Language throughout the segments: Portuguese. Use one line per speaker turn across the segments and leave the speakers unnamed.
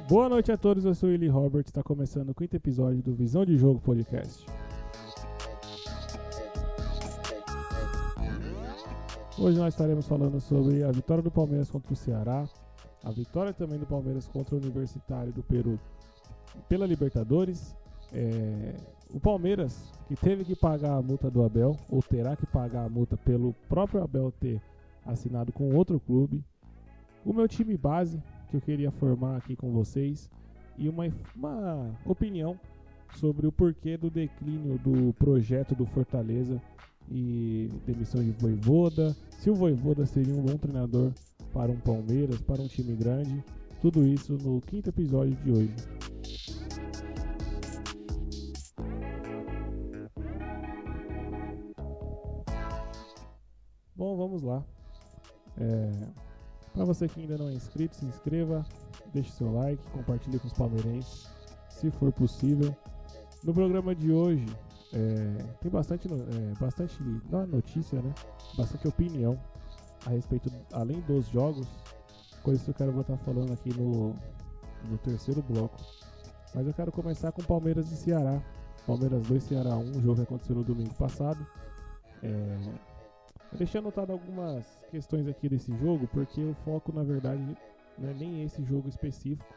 Boa noite a todos, eu sou o Eli Robert, está começando o 5º episódio do Visão de Jogo Podcast. Hoje nós estaremos falando sobre a vitória do Palmeiras contra o Ceará, a vitória também do Palmeiras contra o Universitário do Peru pela Libertadores, o Palmeiras que teve que pagar a multa do Abel, ou terá que pagar a multa pelo próprio Abel ter assinado com outro clube, o meu time base que eu queria formar aqui com vocês e uma opinião sobre o porquê do declínio do projeto do Fortaleza e demissão de Vojvoda, se o Vojvoda seria um bom treinador para um Palmeiras, para um time grande, tudo isso no 5º episódio de hoje. Bom, vamos lá. Para você que ainda não é inscrito, se inscreva, deixe seu like, compartilhe com os palmeirenses, se for possível. No programa de hoje tem bastante não é notícia, né? Bastante opinião a respeito, além dos jogos, coisas que eu quero estar falando aqui no terceiro bloco. Mas eu quero começar com Palmeiras e Ceará. Palmeiras 2, Ceará 1, o jogo que aconteceu no domingo passado. Eu deixei anotado algumas questões aqui desse jogo, porque o foco, na verdade, não é nem esse jogo específico,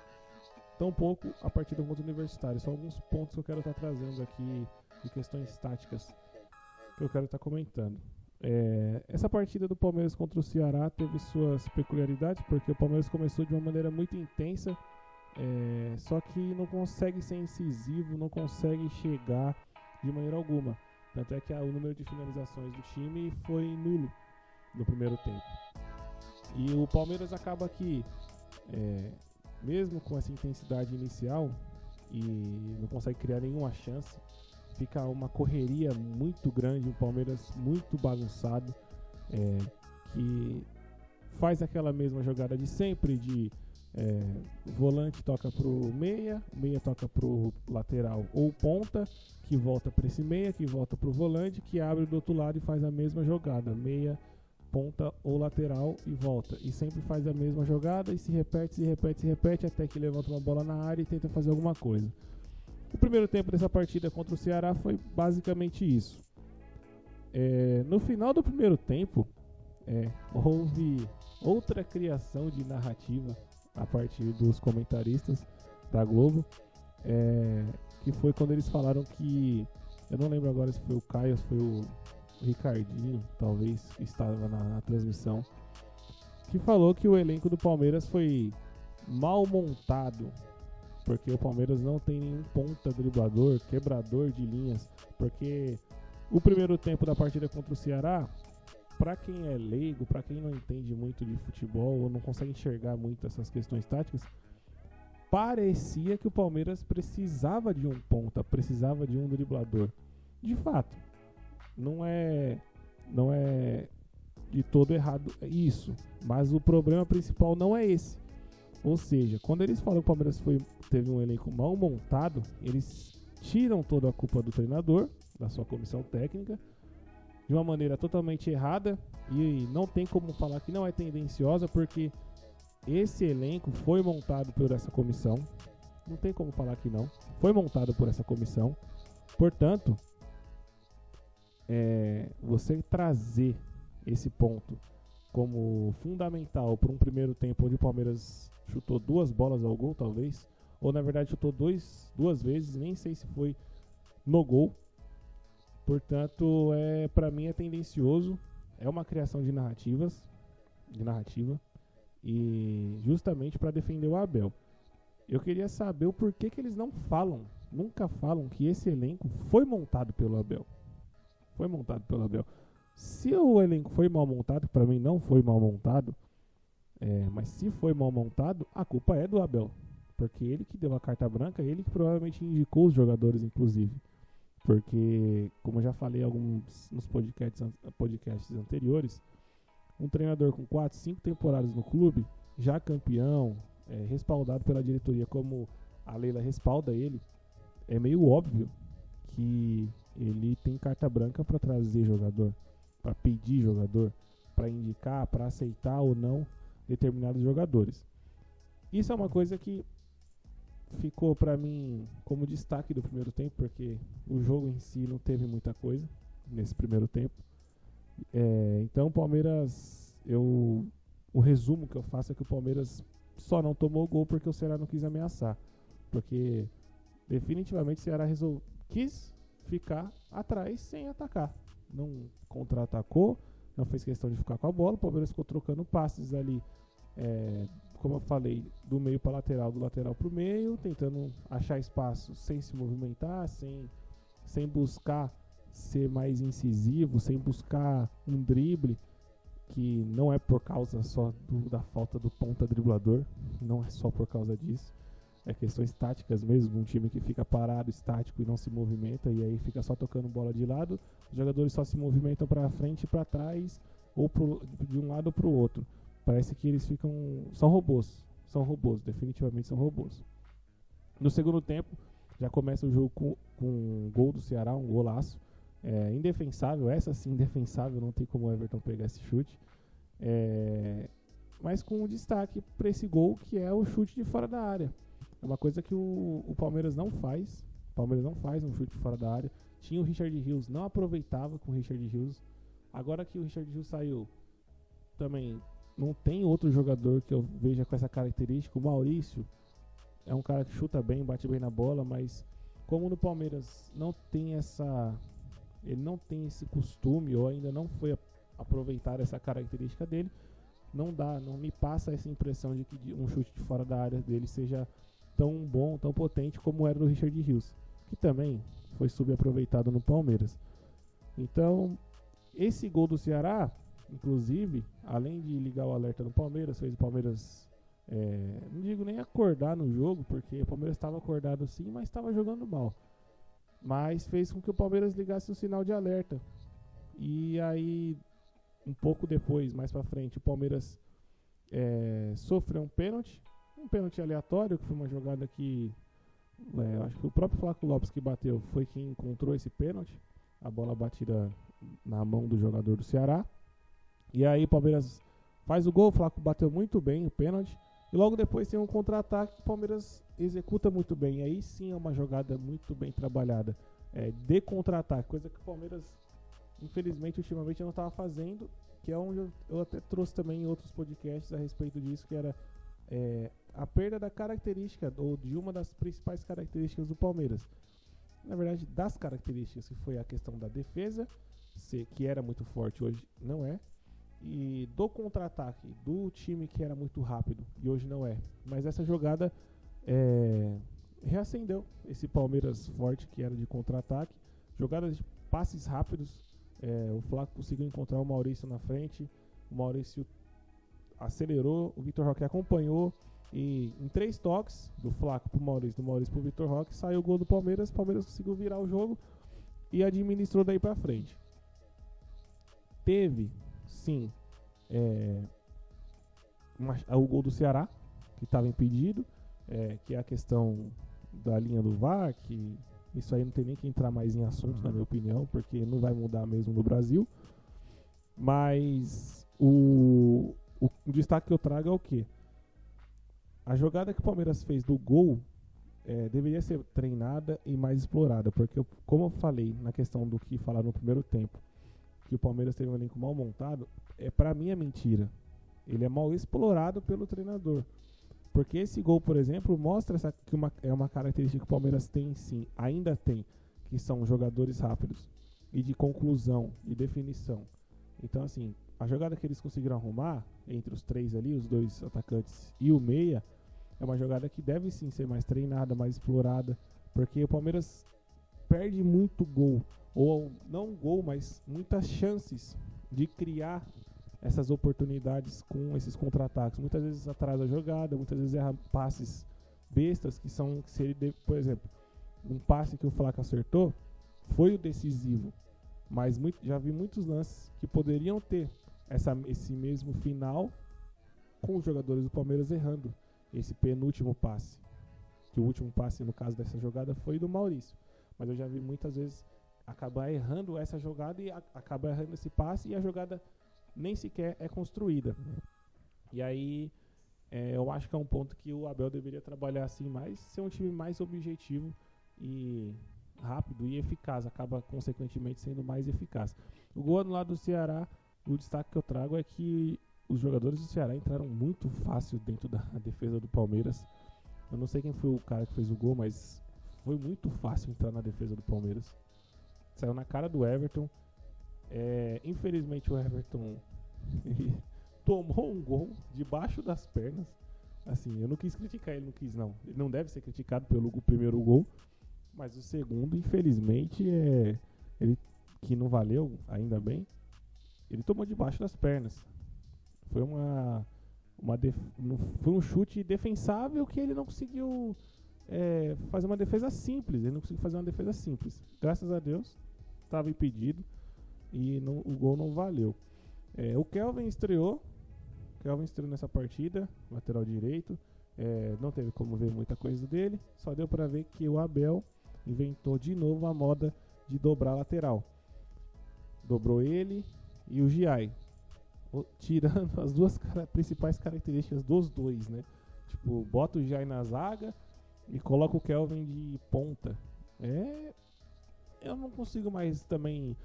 tampouco a partida contra o Universitário. São alguns pontos que eu quero estar trazendo aqui de questões táticas que eu quero estar comentando. Essa partida do Palmeiras contra o Ceará teve suas peculiaridades, porque o Palmeiras começou de uma maneira muito intensa, só que não consegue ser incisivo, não consegue chegar de maneira alguma. Tanto é que o número de finalizações do time foi nulo no primeiro tempo. E o Palmeiras acaba que, mesmo com essa intensidade inicial, e não consegue criar nenhuma chance, fica uma correria muito grande, o Palmeiras muito bagunçado, que faz aquela mesma jogada de sempre, de volante toca pro meia toca pro lateral ou ponta, que volta para esse meia, que volta pro volante, que abre do outro lado e faz a mesma jogada, meia, ponta ou lateral e volta, e sempre faz a mesma jogada e se repete até que levanta uma bola na área e tenta fazer alguma coisa. O primeiro tempo dessa partida contra o Ceará foi basicamente isso. No final do primeiro tempo houve outra criação de narrativa a partir dos comentaristas da Globo, que foi quando eles falaram que, eu não lembro agora se foi o Caio, se foi o Ricardinho, talvez, que estava na transmissão, que falou que o elenco do Palmeiras foi mal montado, porque o Palmeiras não tem nenhum ponta driblador, quebrador de linhas, porque o primeiro tempo da partida contra o Ceará, para quem é leigo, para quem não entende muito de futebol ou não consegue enxergar muito essas questões táticas, parecia que o Palmeiras precisava de um ponta, precisava de um driblador. De fato, não é de todo errado isso, mas o problema principal não é esse. Ou seja, quando eles falam que o Palmeiras teve um elenco mal montado, eles tiram toda a culpa do treinador, da sua comissão técnica, de uma maneira totalmente errada, e não tem como falar que não é tendenciosa, porque esse elenco foi montado por essa comissão, não tem como falar que não, foi montado por essa comissão. Portanto, você trazer esse ponto como fundamental para um primeiro tempo onde o Palmeiras chutou 2 bolas ao gol, talvez, ou na verdade chutou duas vezes, nem sei se foi no gol. Portanto, para mim é tendencioso, é uma criação de narrativa, e justamente para defender o Abel. Eu queria saber o porquê que eles nunca falam que esse elenco foi montado pelo Abel. Se o elenco foi mal montado, para mim não foi mal montado, mas se foi mal montado, a culpa é do Abel, porque ele que deu a carta branca, ele que provavelmente indicou os jogadores, inclusive. Porque, como eu já falei nos podcasts anteriores, um treinador com 4, 5 temporadas no clube, já campeão, respaldado pela diretoria como a Leila respalda ele, é meio óbvio que ele tem carta branca para trazer jogador, para pedir jogador, para indicar, para aceitar ou não determinados jogadores. Isso é uma coisa que ficou pra mim como destaque do primeiro tempo, porque o jogo em si não teve muita coisa nesse primeiro tempo. Então o Palmeiras, o resumo que eu faço é que o Palmeiras só não tomou gol porque o Ceará não quis ameaçar. Porque definitivamente o Ceará quis ficar atrás sem atacar. Não contra-atacou, não fez questão de ficar com a bola. O Palmeiras ficou trocando passes ali, como eu falei, do meio para lateral, do lateral para o meio, tentando achar espaço sem se movimentar, sem buscar ser mais incisivo, sem buscar um drible, que não é por causa só da falta do ponta driblador, não é só por causa disso, é questões táticas mesmo, um time que fica parado, estático e não se movimenta, e aí fica só tocando bola de lado, os jogadores só se movimentam para frente e para trás, ou de um lado para o outro. Parece que eles são robôs, definitivamente são robôs. No segundo tempo, já começa o jogo com um gol do Ceará, um golaço, indefensável, essa sim indefensável, não tem como o Everton pegar esse chute, mas com um destaque para esse gol, que é o chute de fora da área. É uma coisa que o Palmeiras não faz. O Palmeiras não faz um chute de fora da área. Tinha o Richard Rios, não aproveitava com o Richard Rios. Agora que o Richard Rios saiu, também não tem outro jogador que eu veja com essa característica. O Maurício é um cara que chuta bem, bate bem na bola, mas como no Palmeiras ele não tem esse costume, ou ainda não foi aproveitar essa característica dele, não me passa essa impressão de que um chute de fora da área dele seja tão bom, tão potente como era o Richard Rios, que também foi subaproveitado no Palmeiras. Então, esse gol do Ceará, inclusive, além de ligar o alerta no Palmeiras, fez o Palmeiras, não digo nem acordar no jogo, porque o Palmeiras estava acordado sim, mas estava jogando mal. Mas fez com que o Palmeiras ligasse o sinal de alerta. E aí, um pouco depois, mais pra frente, o Palmeiras sofreu um pênalti aleatório, que foi uma jogada que acho que o próprio Flaco Lopes que bateu foi quem encontrou esse pênalti, a bola batida na mão do jogador do Ceará. E aí o Palmeiras faz o gol, o Flaco bateu muito bem o pênalti, e logo depois tem um contra-ataque que o Palmeiras executa muito bem. E aí sim é uma jogada muito bem trabalhada, de contra-ataque, coisa que o Palmeiras infelizmente ultimamente não estava fazendo, que é onde eu até trouxe também em outros podcasts a respeito disso, que era a perda da característica, ou de uma das principais características do Palmeiras. Na verdade, das características, que foi a questão da defesa, que era muito forte, hoje não é, e do contra-ataque, do time que era muito rápido, e hoje não é. Mas essa jogada reacendeu esse Palmeiras forte, que era de contra-ataque, jogadas de passes rápidos. O Flaco conseguiu encontrar o Maurício na frente, o Maurício acelerou, o Vitor Roque acompanhou, e em 3 toques, do Flaco pro Maurício, do Maurício pro Vitor Roque, saiu o gol do Palmeiras. O Palmeiras conseguiu virar o jogo e administrou daí pra frente. Teve, sim, o gol do Ceará, que estava impedido, que é a questão da linha do VAR, que isso aí não tem nem que entrar mais em assunto, na minha opinião, porque não vai mudar mesmo no Brasil. Mas o destaque que eu trago é o quê? A jogada que o Palmeiras fez do gol deveria ser treinada e mais explorada, porque como eu falei na questão do que falaram no primeiro tempo, que o Palmeiras teve um elenco mal montado, pra mim é mentira. Ele é mal explorado pelo treinador. Porque esse gol, por exemplo, mostra que é uma característica que o Palmeiras tem sim, ainda tem, que são jogadores rápidos e de conclusão e definição. Então, assim, a jogada que eles conseguiram arrumar entre os 3 ali, os 2 atacantes e o meia, é uma jogada que deve sim ser mais treinada, mais explorada, porque o Palmeiras perde muito gol, ou não gol, mas muitas chances de criar essas oportunidades com esses contra-ataques. Muitas vezes atrasa a jogada, muitas vezes erra passes bestas, que são, se ele, por exemplo, um passe que o Flaco acertou foi o decisivo, mas já vi muitos lances que poderiam ter esse mesmo final, com os jogadores do Palmeiras errando esse penúltimo passe, que o último passe no caso dessa jogada foi do Maurício, mas eu já vi muitas vezes acabar errando essa jogada e acabar errando esse passe, e a jogada nem sequer é construída. E aí eu acho que é um ponto que o Abel deveria trabalhar assim mais, ser um time mais objetivo e rápido e eficaz, acaba consequentemente sendo mais eficaz. O gol no lado do Ceará, o destaque que eu trago é que os jogadores do Ceará entraram muito fácil dentro da defesa do Palmeiras. Eu não sei quem foi o cara que fez o gol, mas foi muito fácil entrar na defesa do Palmeiras. Saiu na cara do Everton. Infelizmente o Everton ele tomou um gol debaixo das pernas. Assim, eu não quis criticar ele, não. Ele não deve ser criticado pelo primeiro gol, mas o segundo, infelizmente, ele que não valeu, ainda bem, ele tomou debaixo das pernas. Foi foi um chute defensável que ele não conseguiu fazer uma defesa simples. Ele não conseguiu fazer uma defesa simples. Graças a Deus, estava impedido e o gol não valeu. O Kelvin estreou nessa partida, lateral direito. Não teve como ver muita coisa dele, só deu para ver que o Abel inventou de novo a moda de dobrar a lateral. Dobrou ele e o Giai, tirando as duas principais características dos dois, né? Tipo, bota o Giai na zaga e coloca o Kelvin de ponta. Eu não consigo mais também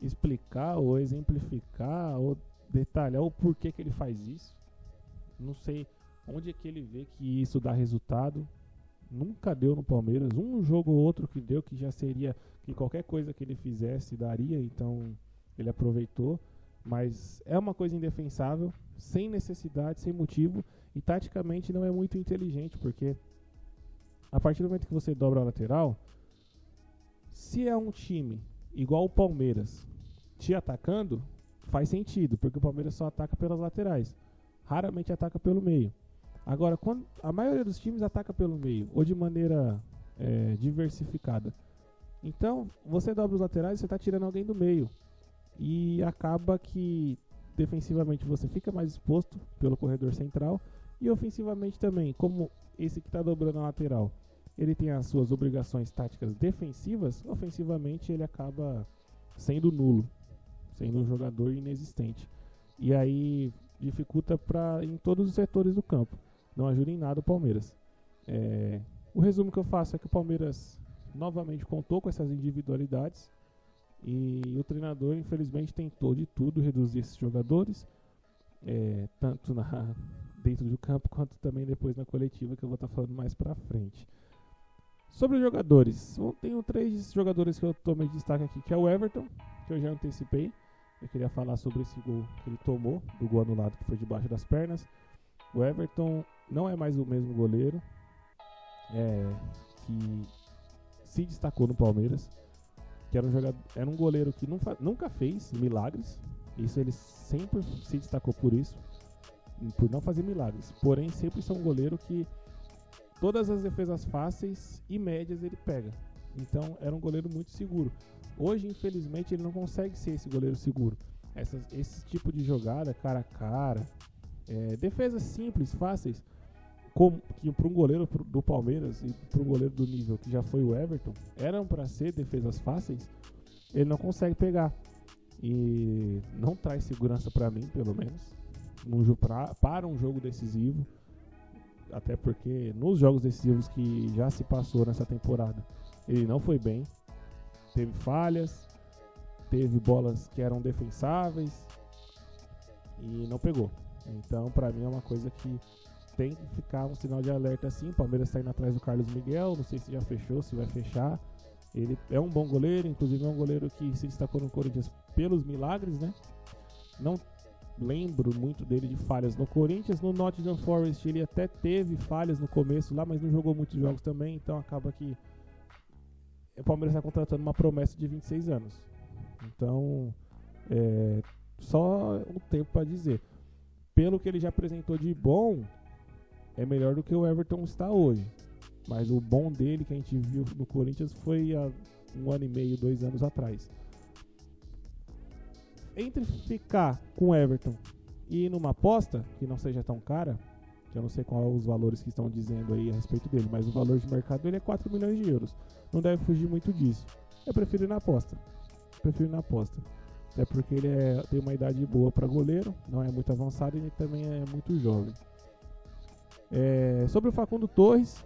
explicar ou exemplificar ou detalhar o porquê que ele faz isso. Não sei onde é que ele vê que isso dá resultado. Nunca deu no Palmeiras. Um jogo ou outro que deu, que já seria que qualquer coisa que ele fizesse daria, então ele aproveitou. Mas é uma coisa indefensável, sem necessidade, sem motivo, e taticamente não é muito inteligente, porque a partir do momento que você dobra a lateral, se é um time igual o Palmeiras te atacando, faz sentido, porque o Palmeiras só ataca pelas laterais, raramente ataca pelo meio. Agora, quando a maioria dos times ataca pelo meio, ou de maneira diversificada, então você dobra os laterais e você está tirando alguém do meio, e acaba que defensivamente você fica mais exposto pelo corredor central, e ofensivamente também, como esse que está dobrando a lateral, ele tem as suas obrigações táticas defensivas, ofensivamente ele acaba sendo nulo, sendo um jogador inexistente. E aí dificulta em todos os setores do campo. Não ajuda em nada o Palmeiras. O resumo que eu faço é que o Palmeiras novamente contou com essas individualidades e o treinador infelizmente tentou de tudo reduzir esses jogadores, tanto dentro do campo quanto também depois na coletiva, que eu vou estar falando mais pra frente. Sobre os jogadores, tenho 3 jogadores que eu tomei de destaque aqui, que é o Everton, que eu já antecipei. Eu queria falar sobre esse gol que ele tomou, do gol anulado que foi debaixo das pernas. O Everton não é mais o mesmo goleiro que se destacou no Palmeiras, que era um goleiro que nunca fez milagres. Isso, ele sempre se destacou por não fazer milagres. Porém, sempre é um goleiro que todas as defesas fáceis e médias ele pega. Então, era um goleiro muito seguro. Hoje, infelizmente, ele não consegue ser esse goleiro seguro. Esse tipo de jogada, cara a cara, defesas simples, fáceis, que para um goleiro do Palmeiras e para um goleiro do nível que já foi o Everton, eram para ser defesas fáceis, ele não consegue pegar. E não traz segurança para mim, pelo menos, para um jogo decisivo. Até porque nos jogos decisivos que já se passou nessa temporada, ele não foi bem. Teve falhas, teve bolas que eram defensáveis e não pegou. Então, pra mim, é uma coisa que tem que ficar um sinal de alerta assim. O Palmeiras está indo atrás do Carlos Miguel, não sei se já fechou, se vai fechar. Ele é um bom goleiro, inclusive é um goleiro que se destacou no Corinthians pelos milagres, né? Não lembro muito dele de falhas no Corinthians. No Nottingham Forest ele até teve falhas no começo lá, mas não jogou muitos jogos também, então acaba que o Palmeiras está contratando uma promessa de 26 anos. Então, só um tempo para dizer. Pelo que ele já apresentou de bom, é melhor do que o Everton está hoje. Mas o bom dele que a gente viu no Corinthians foi há 1 ano e meio, 2 anos atrás. Entre ficar com o Everton e ir numa aposta que não seja tão cara, que eu não sei qual os valores que estão dizendo aí a respeito dele, mas o valor de mercado dele é 4 milhões de euros. Não deve fugir muito disso. Eu prefiro ir na aposta. Até porque ele tem uma idade boa para goleiro, não é muito avançado e ele também é muito jovem. Sobre o Facundo Torres,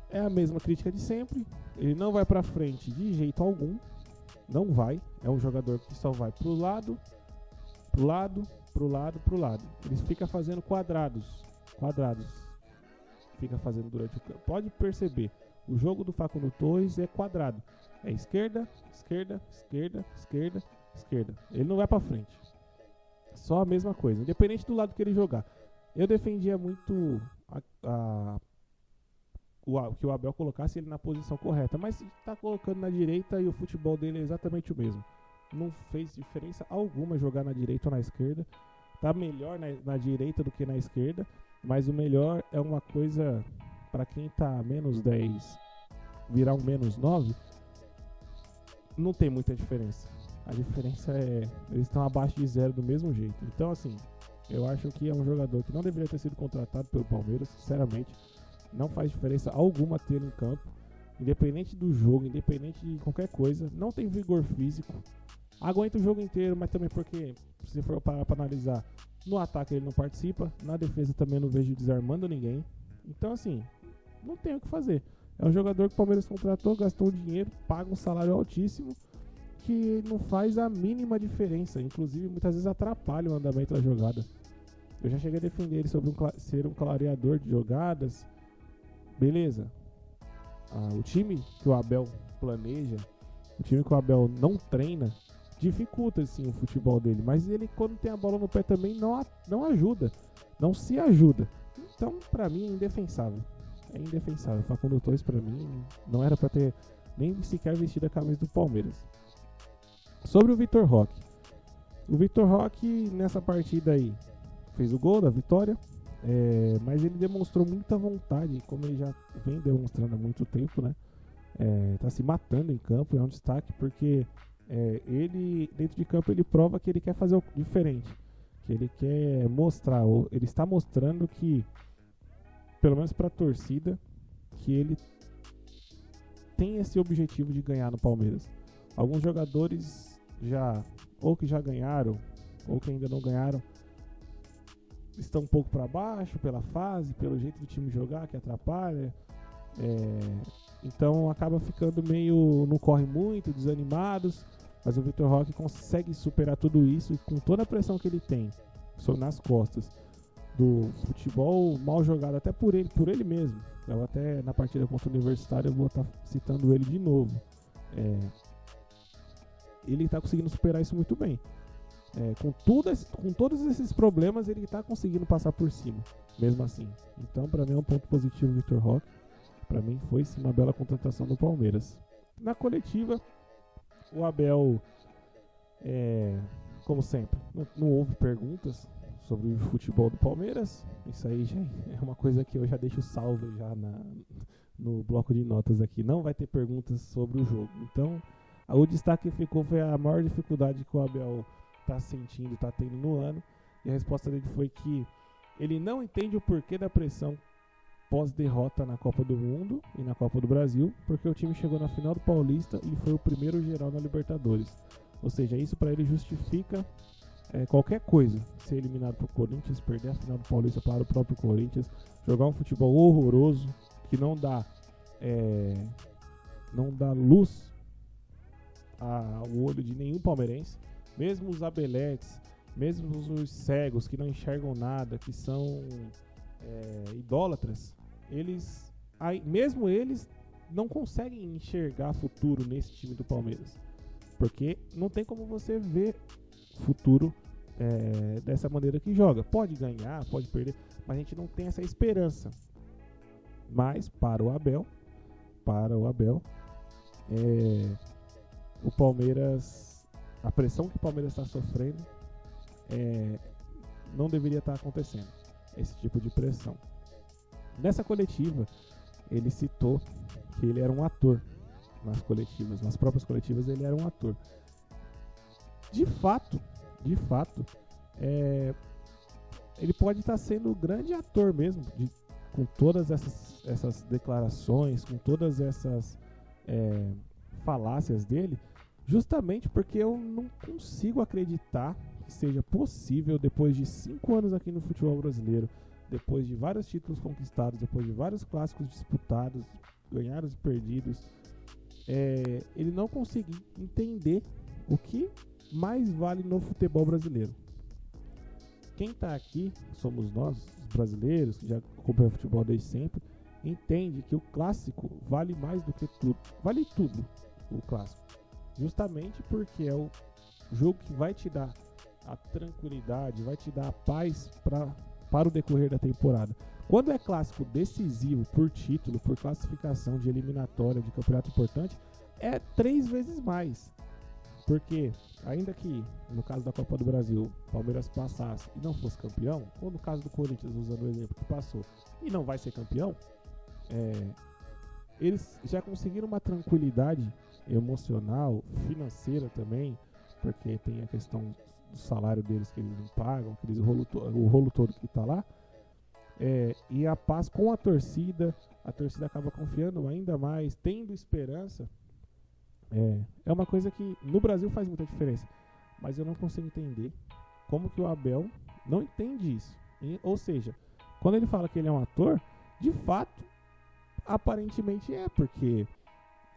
é a mesma crítica de sempre. Ele não vai pra frente de jeito algum. Não vai. É um jogador que só vai pro lado, pro lado, pro lado, pro lado. Ele fica fazendo quadrados. Fica fazendo durante o campo. Pode perceber, o jogo do Facundo Torres é quadrado. É esquerda, esquerda, esquerda, esquerda, esquerda. Ele não vai pra frente. Só a mesma coisa, independente do lado que ele jogar. Eu defendia muito que o Abel colocasse ele na posição correta, mas está colocando na direita e o futebol dele é exatamente o mesmo. Não fez diferença alguma jogar na direita ou na esquerda. Tá melhor na direita do que na esquerda, mas o melhor é uma coisa para quem tá menos 10 virar um menos 9. Não tem muita diferença. A diferença é eles estão abaixo de 0 do mesmo jeito. Então, assim, eu acho que é um jogador que não deveria ter sido contratado pelo Palmeiras, sinceramente. Não faz diferença alguma ter ele em campo, independente do jogo, independente de qualquer coisa. Não tem vigor físico, aguenta o jogo inteiro, mas também porque, se for parar para analisar, no ataque ele não participa, na defesa também não vejo desarmando ninguém. Então, assim, não tem o que fazer. É um jogador que o Palmeiras contratou, gastou dinheiro, paga um salário altíssimo, que não faz a mínima diferença. Inclusive, muitas vezes atrapalha o andamento da jogada. Eu já cheguei a defender ele sobre ser um clareador de jogadas. Beleza. O time que o Abel planeja, o time que o Abel não treina, dificulta sim o futebol dele. Mas ele, quando tem a bola no pé, também não ajuda. Não se ajuda. Então, pra mim, é indefensável. É indefensável. Facundo Torres, pra mim, não era pra ter nem sequer vestido a camisa do Palmeiras. Sobre o Vitor Roque. O Vitor Roque, nessa partida aí, fez o gol da vitória, mas ele demonstrou muita vontade, como ele já vem demonstrando há muito tempo, né? Tá se matando em campo, é um destaque, porque ele, dentro de campo, ele prova que ele quer fazer o diferente, que ele quer mostrar, ele está mostrando que, pelo menos para a torcida, que ele tem esse objetivo de ganhar no Palmeiras. Alguns jogadores que já ganharam, ou que ainda não ganharam, estão um pouco para baixo pela fase, pelo jeito do time jogar, que atrapalha. Então acaba ficando meio, não corre muito, desanimados. Mas o Vitor Roque consegue superar tudo isso, e com toda a pressão que ele tem nas costas do futebol mal jogado, até por ele mesmo. Eu até na partida contra o Universitário eu vou estar citando ele de novo. Ele está conseguindo superar isso muito bem. Com todos esses problemas, ele está conseguindo passar por cima, mesmo assim. Então, para mim, é um ponto positivo o Vitor Roque. Para mim, foi sim uma bela contratação do Palmeiras. Na coletiva, o Abel, como sempre, não houve perguntas sobre o futebol do Palmeiras. Isso aí já é uma coisa que eu já deixo salvo já no bloco de notas aqui. Não vai ter perguntas sobre o jogo. Então, o destaque que ficou foi a maior dificuldade que o Abel está sentindo, está tendo no ano. E a resposta dele foi que ele não entende o porquê da pressão pós-derrota na Copa do Mundo e na Copa do Brasil, porque o time chegou na final do Paulista e foi o primeiro geral na Libertadores. Ou seja, isso para ele justifica qualquer coisa. Ser eliminado pro Corinthians, perder a final do Paulista para o próprio Corinthians, jogar um futebol horroroso que não dá luz ao olho de nenhum palmeirense. Mesmo os abeletes, mesmo os cegos que não enxergam nada, que são idólatras, mesmo eles não conseguem enxergar futuro nesse time do Palmeiras, porque não tem como você ver futuro dessa maneira que joga. Pode ganhar, pode perder, mas a gente não tem essa esperança. Mas para o Abel, o Palmeiras, a pressão que o Palmeiras está sofrendo não deveria estar acontecendo, esse tipo de pressão. Nessa coletiva, ele citou que ele era um ator nas próprias coletivas ele era um ator. De fato, ele pode estar sendo o grande ator mesmo, com todas essas declarações, com todas essas falácias dele, justamente porque eu não consigo acreditar que seja possível, depois de 5 anos aqui no futebol brasileiro, depois de vários títulos conquistados, depois de vários clássicos disputados, ganhados e perdidos, ele não conseguir entender o que mais vale no futebol brasileiro. Quem está aqui, somos nós, os brasileiros, que já acompanham futebol desde sempre, entende que o clássico vale mais do que tudo. Vale tudo o clássico. Justamente porque é o jogo que vai te dar a tranquilidade, vai te dar a paz para o decorrer da temporada. Quando é clássico decisivo por título, por classificação de eliminatória, de campeonato importante, é 3 vezes mais. Porque, ainda que no caso da Copa do Brasil, Palmeiras passasse e não fosse campeão, ou no caso do Corinthians, usando o exemplo que passou, e não vai ser campeão, eles já conseguiram uma tranquilidade emocional, financeira também, porque tem a questão do salário deles que eles não pagam, o rolo todo que está lá, e a paz com a torcida acaba confiando ainda mais, tendo esperança. É uma coisa que no Brasil faz muita diferença, mas eu não consigo entender como que o Abel não entende isso. Ou seja, quando ele fala que ele é um ator, de fato, aparentemente porque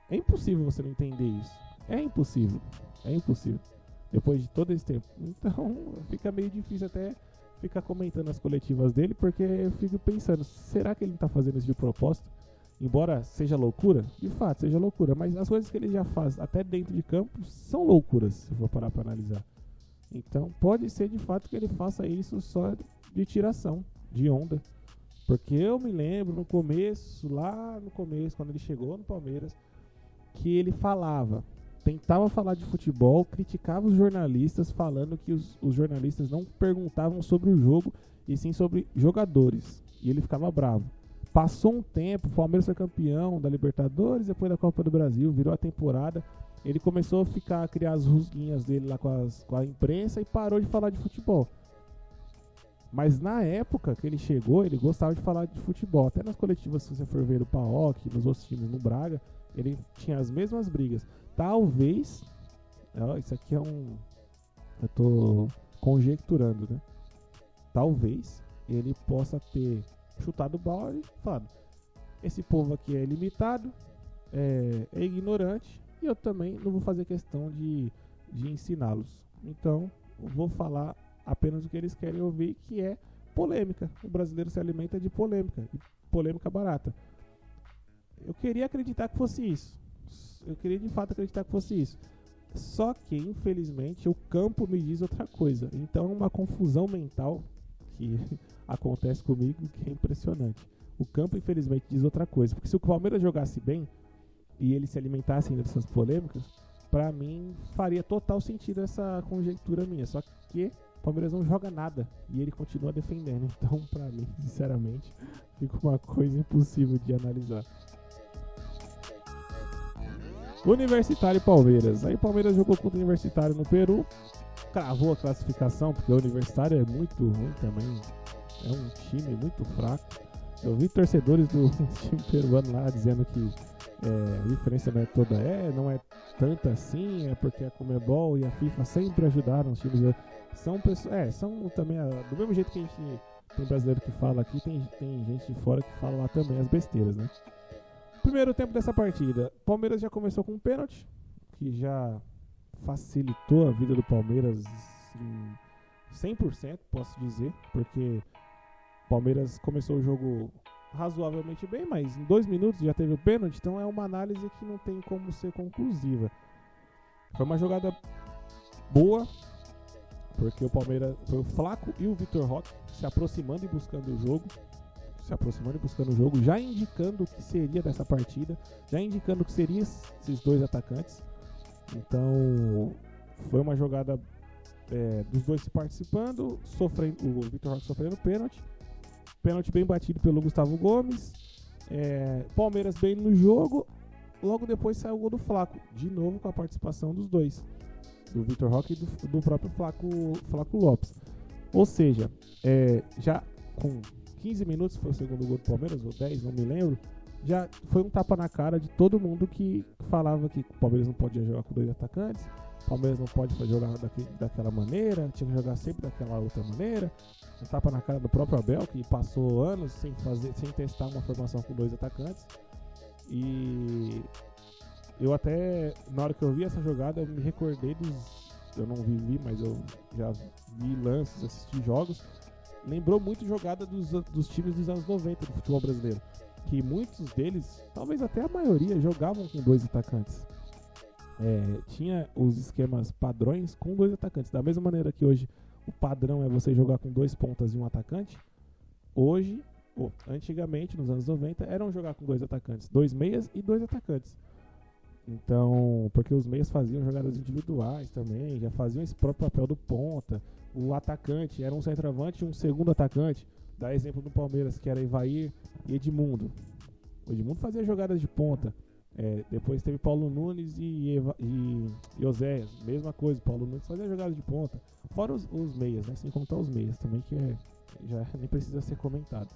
é impossível você não entender isso. É impossível. Depois de todo esse tempo. Então fica meio difícil até ficar comentando as coletivas dele, porque eu fico pensando, será que ele não está fazendo isso de propósito? Embora seja loucura, de fato seja loucura, mas as coisas que ele já faz até dentro de campo são loucuras, se for parar para analisar. Então pode ser de fato que ele faça isso só de tiração, de onda. Porque eu me lembro lá no começo, quando ele chegou no Palmeiras, que ele tentava falar de futebol, criticava os jornalistas, falando que os jornalistas não perguntavam sobre o jogo, e sim sobre jogadores. E ele ficava bravo. Passou um tempo, o Palmeiras foi campeão da Libertadores, depois da Copa do Brasil, virou a temporada. Ele começou a criar as rusguinhas dele lá com a imprensa e parou de falar de futebol. Mas na época que ele chegou, ele gostava de falar de futebol. Até nas coletivas, se você for ver o PAOK, nos outros times no Braga, ele tinha as mesmas brigas. Talvez, isso aqui eu tô conjecturando, né? Talvez ele possa ter chutado o balde e falado: esse povo aqui é limitado, é ignorante, e eu também não vou fazer questão de ensiná-los. Então, eu vou falar apenas o que eles querem ouvir, que é polêmica. O brasileiro se alimenta de polêmica, e polêmica barata. Eu queria acreditar que fosse isso. Eu queria de fato acreditar que fosse isso. Só que, infelizmente, o campo me diz outra coisa. Então é uma confusão mental que acontece comigo que é impressionante. O campo, infelizmente, diz outra coisa. Porque se o Palmeiras jogasse bem e ele se alimentasse ainda dessas polêmicas, pra mim faria total sentido essa conjectura minha. Só que o Palmeiras não joga nada e ele continua defendendo. Então, pra mim, sinceramente, fica uma coisa impossível de analisar. Universitário e Palmeiras. Aí o Palmeiras jogou contra o Universitário no Peru, cravou a classificação, porque o Universitário é muito ruim também, é um time muito fraco. Eu vi torcedores do time peruano lá dizendo que a diferença não é toda, não é tanta assim, é porque a Conmebol e a FIFA sempre ajudaram os times. São pessoas, são também, do mesmo jeito que a gente tem brasileiro que fala aqui, tem gente de fora que fala lá também as besteiras, né? Primeiro tempo dessa partida, Palmeiras já começou com um pênalti, que já facilitou a vida do Palmeiras em 100%, posso dizer, porque o Palmeiras começou o jogo razoavelmente bem, mas em 2 minutos já teve o pênalti, então é uma análise que não tem como ser conclusiva. Foi uma jogada boa, porque o Palmeiras foi o Flaco e o Vitor Roque se aproximando e buscando o jogo, já indicando o que seria dessa partida, já indicando o que seria esses dois atacantes. Então foi uma jogada dos dois se participando, o Vitor Roque sofrendo pênalti bem batido pelo Gustavo Gomes, Palmeiras bem no jogo. Logo depois saiu o gol do Flaco, de novo com a participação dos dois, do Vitor Roque e do próprio Flaco Lopes. Ou seja, já com 15 minutos foi o segundo gol do Palmeiras, ou 10, não me lembro. Já foi um tapa na cara de todo mundo que falava que o Palmeiras não podia jogar com 2 atacantes, Palmeiras não pode jogar daquela maneira, tinha que jogar sempre daquela outra maneira. Um tapa na cara do próprio Abel, que passou anos sem testar uma formação com 2 atacantes. E eu até, na hora que eu vi essa jogada, eu me recordei eu não vivi, mas eu já vi lances, assisti jogos. Lembrou muito jogada dos times dos anos 90 do futebol brasileiro, que muitos deles, talvez até a maioria, jogavam com 2 atacantes. Tinha os esquemas padrões com 2 atacantes. Da mesma maneira que hoje o padrão é você jogar com 2 pontas e um atacante, hoje, antigamente, nos anos 90, eram jogar com 2 atacantes, 2 meias e 2 atacantes. Então, porque os meias faziam jogadas individuais também, já faziam esse próprio papel do ponta. O atacante era um centroavante e um segundo atacante. Dá exemplo do Palmeiras, que era Evair e Edmundo. O Edmundo fazia jogadas de ponta. Depois teve Paulo Nunes e Oséias. Mesma coisa, Paulo Nunes fazia jogadas de ponta. Fora os meias, né? Sem contar os meias também, que já nem precisa ser comentado.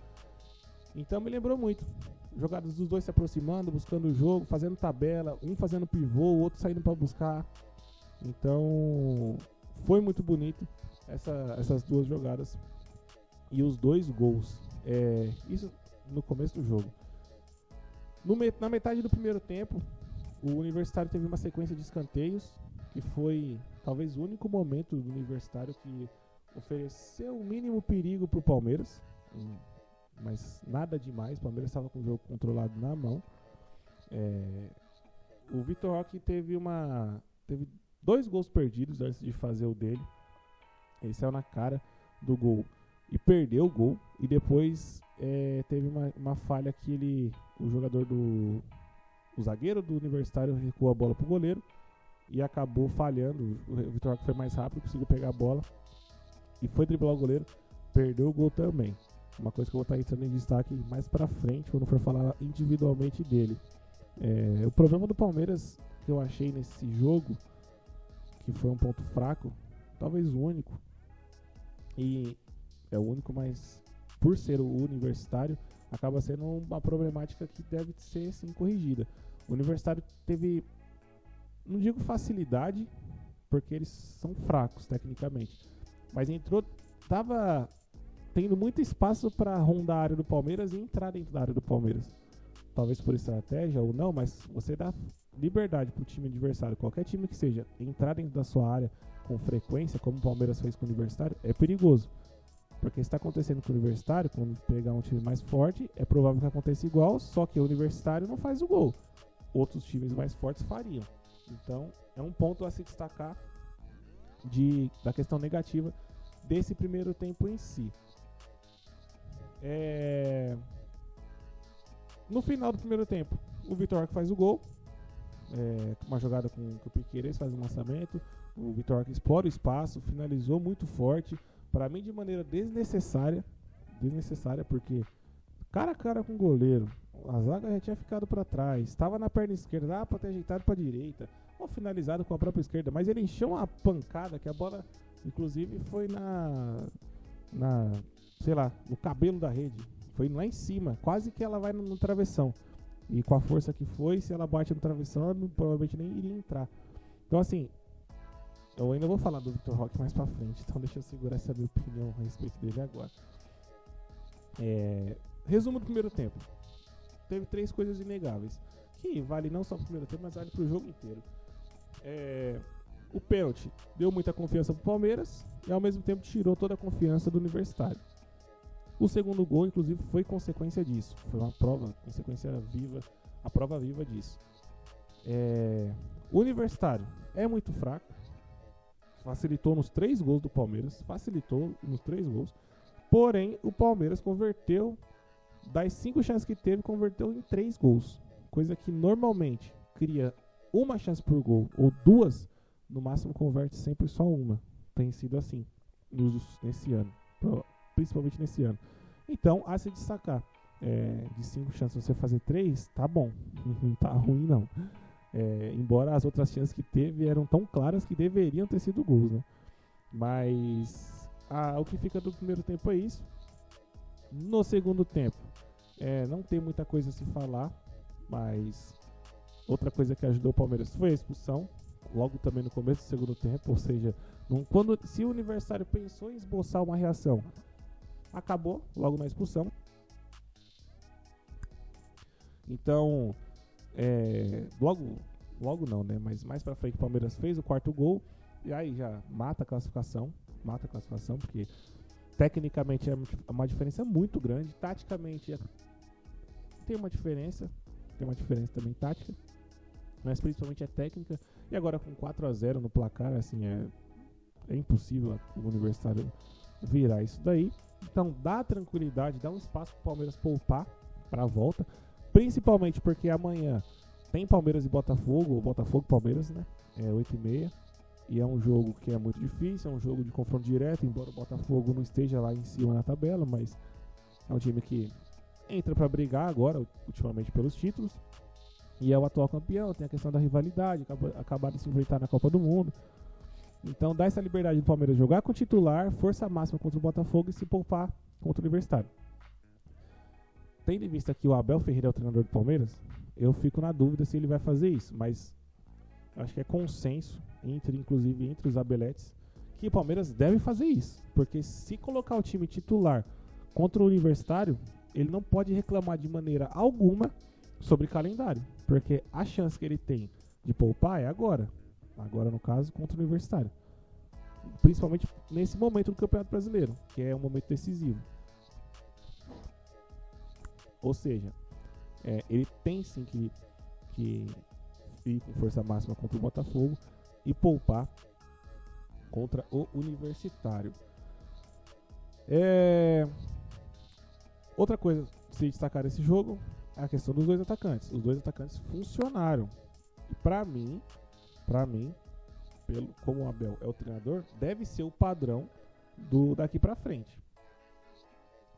Então me lembrou muito. Jogadas dos dois se aproximando, buscando o jogo, fazendo tabela, um fazendo pivô, o outro saindo para buscar. Então foi muito bonito essas 2 jogadas e os 2 gols. Isso no começo do jogo. Na metade do primeiro tempo, o Universitário teve uma sequência de escanteios, que foi talvez o único momento do Universitário que ofereceu o mínimo perigo para o Palmeiras. Mas nada demais, o Palmeiras estava com o jogo controlado na mão. O Vitor Roque teve 2 gols perdidos antes de fazer o dele. Ele saiu na cara do gol e perdeu o gol. E depois teve uma falha que o zagueiro do Universitário recuou a bola pro goleiro e acabou falhando. O Vitor Roque foi mais rápido, conseguiu pegar a bola e foi driblar o goleiro, perdeu o gol também. Uma coisa que eu vou estar entrando em destaque mais pra frente, quando for falar individualmente dele. O problema do Palmeiras que eu achei nesse jogo, que foi um ponto fraco, talvez o único, e é o único, mas por ser o Universitário, acaba sendo uma problemática que deve ser sim corrigida. O Universitário teve, não digo facilidade, porque eles são fracos tecnicamente, mas tava tendo muito espaço para rondar a área do Palmeiras e entrar dentro da área do Palmeiras. Talvez por estratégia ou não, mas você dá liberdade para o time adversário, qualquer time que seja, entrar dentro da sua área com frequência, como o Palmeiras fez com o Universitário, é perigoso. Porque está acontecendo com o Universitário, quando pegar um time mais forte, é provável que aconteça igual, só que o Universitário não faz o gol. Outros times mais fortes fariam. Então, é um ponto a se destacar da questão negativa desse primeiro tempo em si. No final do primeiro tempo, o Vitor Roque faz o gol. Uma jogada com o Piquerez, faz um lançamento. O Vitor Roque explora o espaço, finalizou muito forte. Para mim, de maneira desnecessária, porque cara a cara com o goleiro, a zaga já tinha ficado para trás, estava na perna esquerda, dava para ter ajeitado para a direita, ou finalizado com a própria esquerda, mas ele encheu uma pancada que a bola, inclusive, foi sei lá, no cabelo da rede, foi lá em cima, quase que ela vai no travessão, e com a força que foi, se ela bate no travessão, ela provavelmente nem iria entrar. Então assim, eu ainda vou falar do Vitor Roque mais pra frente, então deixa eu segurar essa minha opinião a respeito dele agora. Resumo do primeiro tempo. Teve 3 coisas inegáveis, que vale não só pro primeiro tempo, mas vale pro jogo inteiro. O pênalti deu muita confiança pro Palmeiras e ao mesmo tempo tirou toda a confiança do Universitário. O segundo gol, inclusive, foi consequência disso. Foi uma consequência viva, a prova viva disso. O Universitário é muito fraco. Facilitou nos 3 gols do Palmeiras. Porém, o Palmeiras converteu, das 5 chances que teve, converteu em 3 gols. Coisa que normalmente cria uma chance por gol ou 2, no máximo converte sempre só uma. Tem sido assim nesse ano, principalmente nesse ano. Então, a se destacar. De 5 chances você fazer 3, tá bom. Não tá ruim, não. Embora as outras chances que teve eram tão claras que deveriam ter sido gols, né? Mas o que fica do primeiro tempo é isso. No segundo tempo, não tem muita coisa a se falar, mas outra coisa que ajudou o Palmeiras foi a expulsão. logo também no começo do segundo tempo, ou seja, se o Universitário pensou em esboçar uma reação, acabou logo na expulsão. Então, logo não, né? Mas mais pra frente o Palmeiras fez o quarto gol e aí já mata a classificação, porque tecnicamente é uma diferença muito grande, taticamente tem uma diferença também tática, mas principalmente é técnica. E agora com 4-0 no placar, assim, é impossível o Universitário virar isso daí. Então dá tranquilidade, dá um espaço para o Palmeiras poupar para a volta, principalmente porque amanhã tem Palmeiras e Botafogo, ou Botafogo-Palmeiras, né? É 8h30. E é um jogo que é muito difícil, é um jogo de confronto direto, embora o Botafogo não esteja lá em cima na tabela, mas é um time que entra para brigar agora, ultimamente, pelos títulos. E é o atual campeão, tem a questão da rivalidade, acabaram de se enfrentar na Copa do Mundo. Então dá essa liberdade do Palmeiras jogar com o titular, força máxima contra o Botafogo e se poupar contra o Universitário. Tendo em vista que o Abel Ferreira é o treinador do Palmeiras, eu fico na dúvida se ele vai fazer isso, mas acho que é consenso, inclusive entre os abeletes, que o Palmeiras deve fazer isso, porque se colocar o time titular contra o Universitário, ele não pode reclamar de maneira alguma sobre calendário, porque a chance que ele tem de poupar é agora no caso contra o Universitário, principalmente nesse momento do Campeonato Brasileiro, que é um momento decisivo. Ou seja, ele tem sim que ir com força máxima contra o Botafogo e poupar contra o Universitário. Outra coisa a se destacar nesse jogo é a questão dos dois atacantes. Os dois atacantes funcionaram. E pra mim, como o Abel é o treinador, deve ser o padrão daqui pra frente.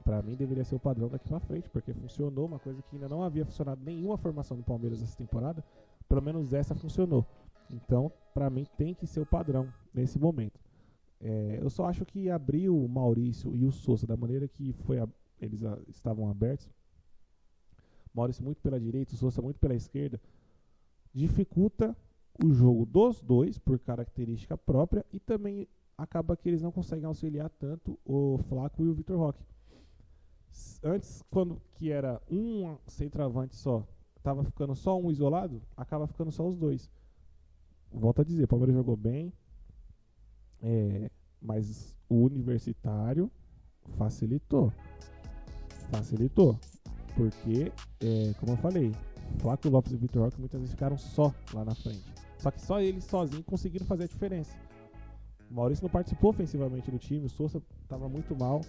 Pra mim deveria ser o padrão daqui pra frente, porque funcionou, uma coisa que ainda não havia funcionado nenhuma formação do Palmeiras essa temporada. Pelo menos essa funcionou. Então, pra mim, tem que ser o padrão nesse momento. Eu só acho que abrir o Maurício e o Sousa da maneira que eles estavam abertos, Maurício muito pela direita, o Sousa muito pela esquerda, dificulta o jogo dos dois por característica própria e também acaba que eles não conseguem auxiliar tanto o Flaco e o Vitor Roque. Antes, quando que era um centroavante só, tava ficando só um isolado, acaba ficando só os dois. Volto a dizer, o Palmeiras jogou bem, mas o Universitário facilitou, porque, como eu falei, Flávio Lopes e Vitor Roque muitas vezes ficaram só lá na frente. Só que só eles sozinhos conseguiram fazer a diferença. O Maurício não participou ofensivamente do time, o Sousa estava muito mal.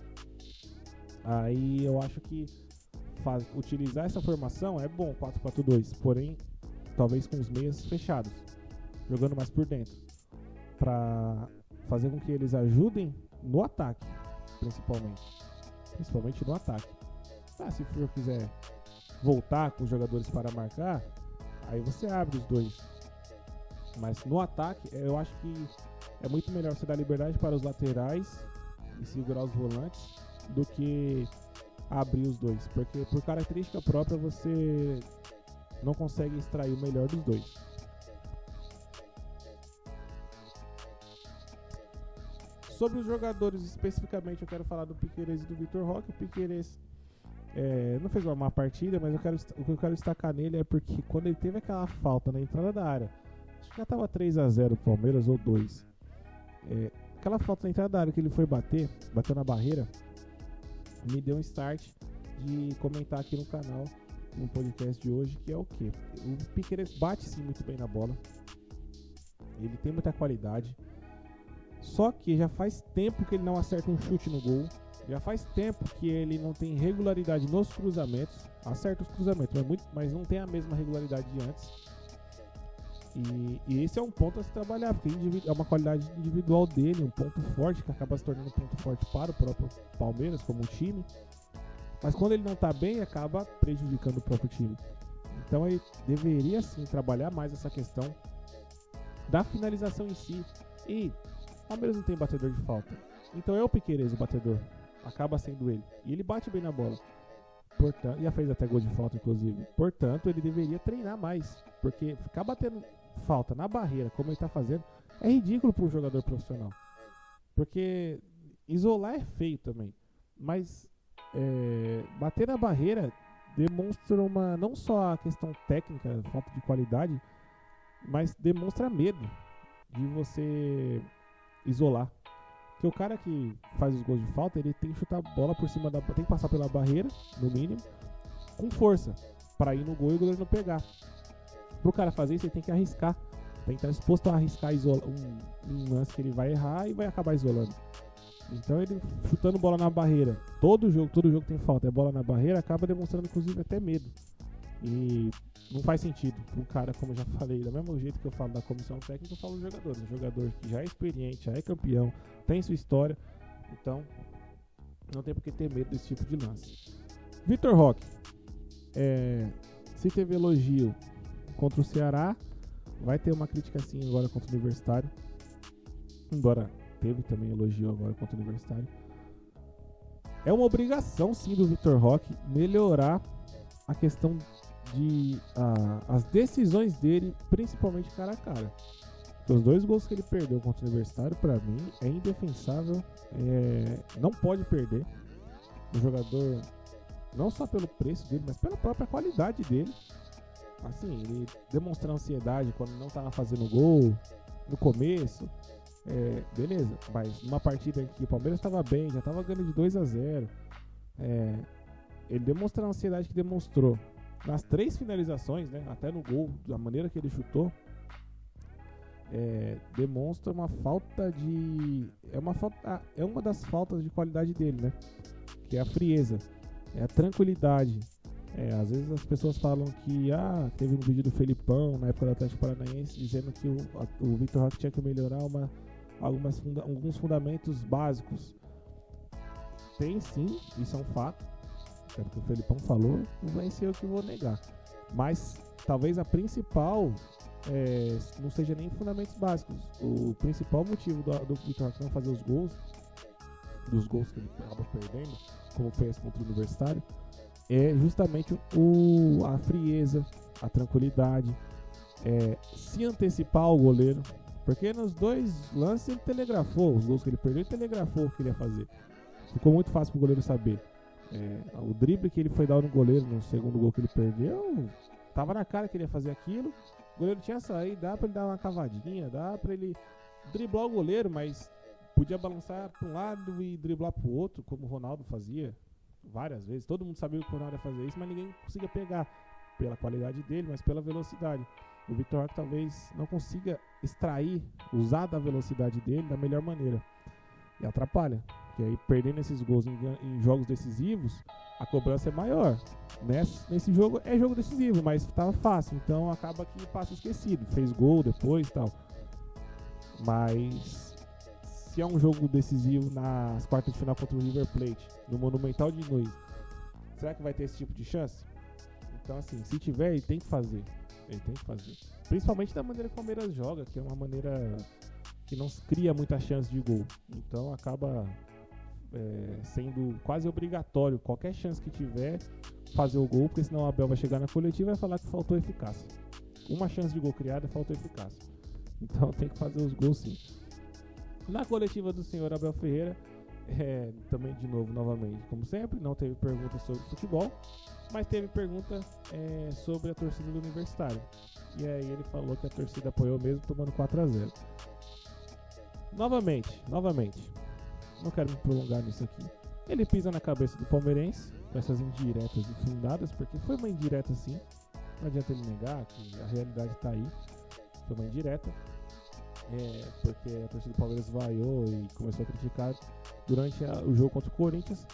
Aí eu acho que utilizar essa formação é bom, 4-4-2, porém, talvez com os meias fechados, jogando mais por dentro, para fazer com que eles ajudem no ataque, principalmente no ataque. Se o Fur quiser voltar com os jogadores para marcar, aí você abre os dois. Mas no ataque, eu acho que é muito melhor você dar liberdade para os laterais e segurar os volantes do que abrir os dois, porque por característica própria você não consegue extrair o melhor dos dois. Sobre os jogadores especificamente, eu quero falar do Piquerez e do Vitor Roque. O Piquerez não fez uma má partida, mas o que eu quero destacar nele é porque quando ele teve aquela falta na entrada da área, acho que já estava 3-0 o Palmeiras ou 2, aquela falta na entrada da área que ele foi bateu na barreira, me deu um start de comentar aqui no canal, no podcast de hoje, que é o quê? O Piquerez bate sim muito bem na bola, ele tem muita qualidade, só que já faz tempo que ele não acerta um chute no gol, já faz tempo que ele não tem regularidade nos cruzamentos, acerta os cruzamentos, mas não tem a mesma regularidade de antes. E esse é um ponto a se trabalhar, porque é uma qualidade individual dele, um ponto forte que acaba se tornando um ponto forte para o próprio Palmeiras como time. Mas quando ele não está bem, acaba prejudicando o próprio time. Então ele deveria sim trabalhar mais essa questão da finalização em si. E o Palmeiras não tem batedor de falta, então é o Piquerez o batedor, acaba sendo ele. E ele bate bem na bola. Portanto, já fez até gol de falta, inclusive. Portanto, ele deveria treinar mais, porque ficar batendo falta na barreira, como ele tá fazendo, é ridículo para um jogador profissional. Porque isolar é feio também. Mas bater na barreira demonstra não só a questão técnica, falta de qualidade, mas demonstra medo de você isolar. Porque o cara que faz os gols de falta, ele tem que chutar a bola por cima tem que passar pela barreira, no mínimo, com força, para ir no gol e o goleiro não pegar. Pro cara fazer isso, ele tem que arriscar. Tem que estar disposto a arriscar um lance que ele vai errar e vai acabar isolando. Então ele chutando bola na barreira, todo jogo que tem falta é bola na barreira, acaba demonstrando inclusive até medo. E não faz sentido um cara, como eu já falei, do mesmo jeito que eu falo da comissão técnica, eu falo dos jogadores. Um jogador que já é experiente, já é campeão, tem sua história, então não tem por que ter medo desse tipo de lance. Vitor Roque, se teve elogio contra o Ceará, vai ter uma crítica sim agora contra o Universitário, embora teve também elogio agora contra o Universitário. É uma obrigação sim do Vitor Roque melhorar a questão de as decisões dele, principalmente cara a cara. Os 2 gols que ele perdeu contra o Universitário, pra mim, é indefensável. Não pode perder. O jogador, não só pelo preço dele, mas pela própria qualidade dele. Assim, ele demonstrando ansiedade quando não tava fazendo gol no começo. Beleza, mas numa partida em que o Palmeiras estava bem, já estava ganhando de 2-0, ele demonstrou a ansiedade que demonstrou nas 3 finalizações, né, até no gol, da maneira que ele chutou, demonstra uma falta de... É uma das faltas de qualidade dele, né, que é a frieza, é a tranquilidade. Às vezes as pessoas falam que teve um vídeo do Felipão na época do Atlético Paranaense dizendo que o Vitor Roque tinha que melhorar alguns fundamentos básicos. Tem sim, isso é um fato, é porque o Felipão falou, não vai ser eu que vou negar, mas talvez a principal não seja nem fundamentos básicos. O principal motivo do Vitor Roque não fazer os gols, dos gols que ele acaba perdendo, como foi esse contra o Universitário, é justamente a frieza, a tranquilidade, se antecipar ao goleiro. Porque nos 2 lances ele telegrafou, os gols que ele perdeu, ele telegrafou o que ele ia fazer. Ficou muito fácil pro goleiro saber. O drible que ele foi dar no goleiro no segundo gol que ele perdeu, tava na cara que ele ia fazer aquilo. O goleiro tinha saído, dá pra ele dar uma cavadinha, dá pra ele driblar o goleiro, mas podia balançar pra um lado e driblar pro outro, como o Ronaldo fazia várias vezes. Todo mundo sabia que o Ronaldo ia fazer isso, mas ninguém conseguia pegar pela qualidade dele, mas pela velocidade. O Vitor Roque talvez não consiga usar da velocidade dele da melhor maneira. E atrapalha. Porque aí, perdendo esses gols em jogos decisivos, a cobrança é maior. Nesse jogo é jogo decisivo, mas estava fácil. Então acaba que passa esquecido. Fez gol depois e tal. Mas se é um jogo decisivo nas quartas de final contra o River Plate, no Monumental de Nunes, será que vai ter esse tipo de chance? Então assim, se tiver, ele tem que fazer. Principalmente da maneira que o Palmeiras joga, que é uma maneira que não cria muita chance de gol. Então acaba sendo quase obrigatório, qualquer chance que tiver, fazer o gol, porque senão o Abel vai chegar na coletiva e vai falar que faltou eficácia. Uma chance de gol criada, faltou eficácia. Então tem que fazer os gols sim. Na coletiva do senhor Abel Ferreira, também novamente, como sempre, não teve pergunta sobre futebol, mas teve pergunta sobre a torcida do Universitário. E aí ele falou que a torcida apoiou mesmo tomando 4-0. Novamente, não quero me prolongar nisso aqui. Ele pisa na cabeça do palmeirense com essas indiretas infundadas, porque foi uma indireta sim. Não adianta ele negar que a realidade está aí. Foi uma indireta. Porque a torcida do Palmeiras vaiou e começou a criticar durante o jogo contra o Corinthians,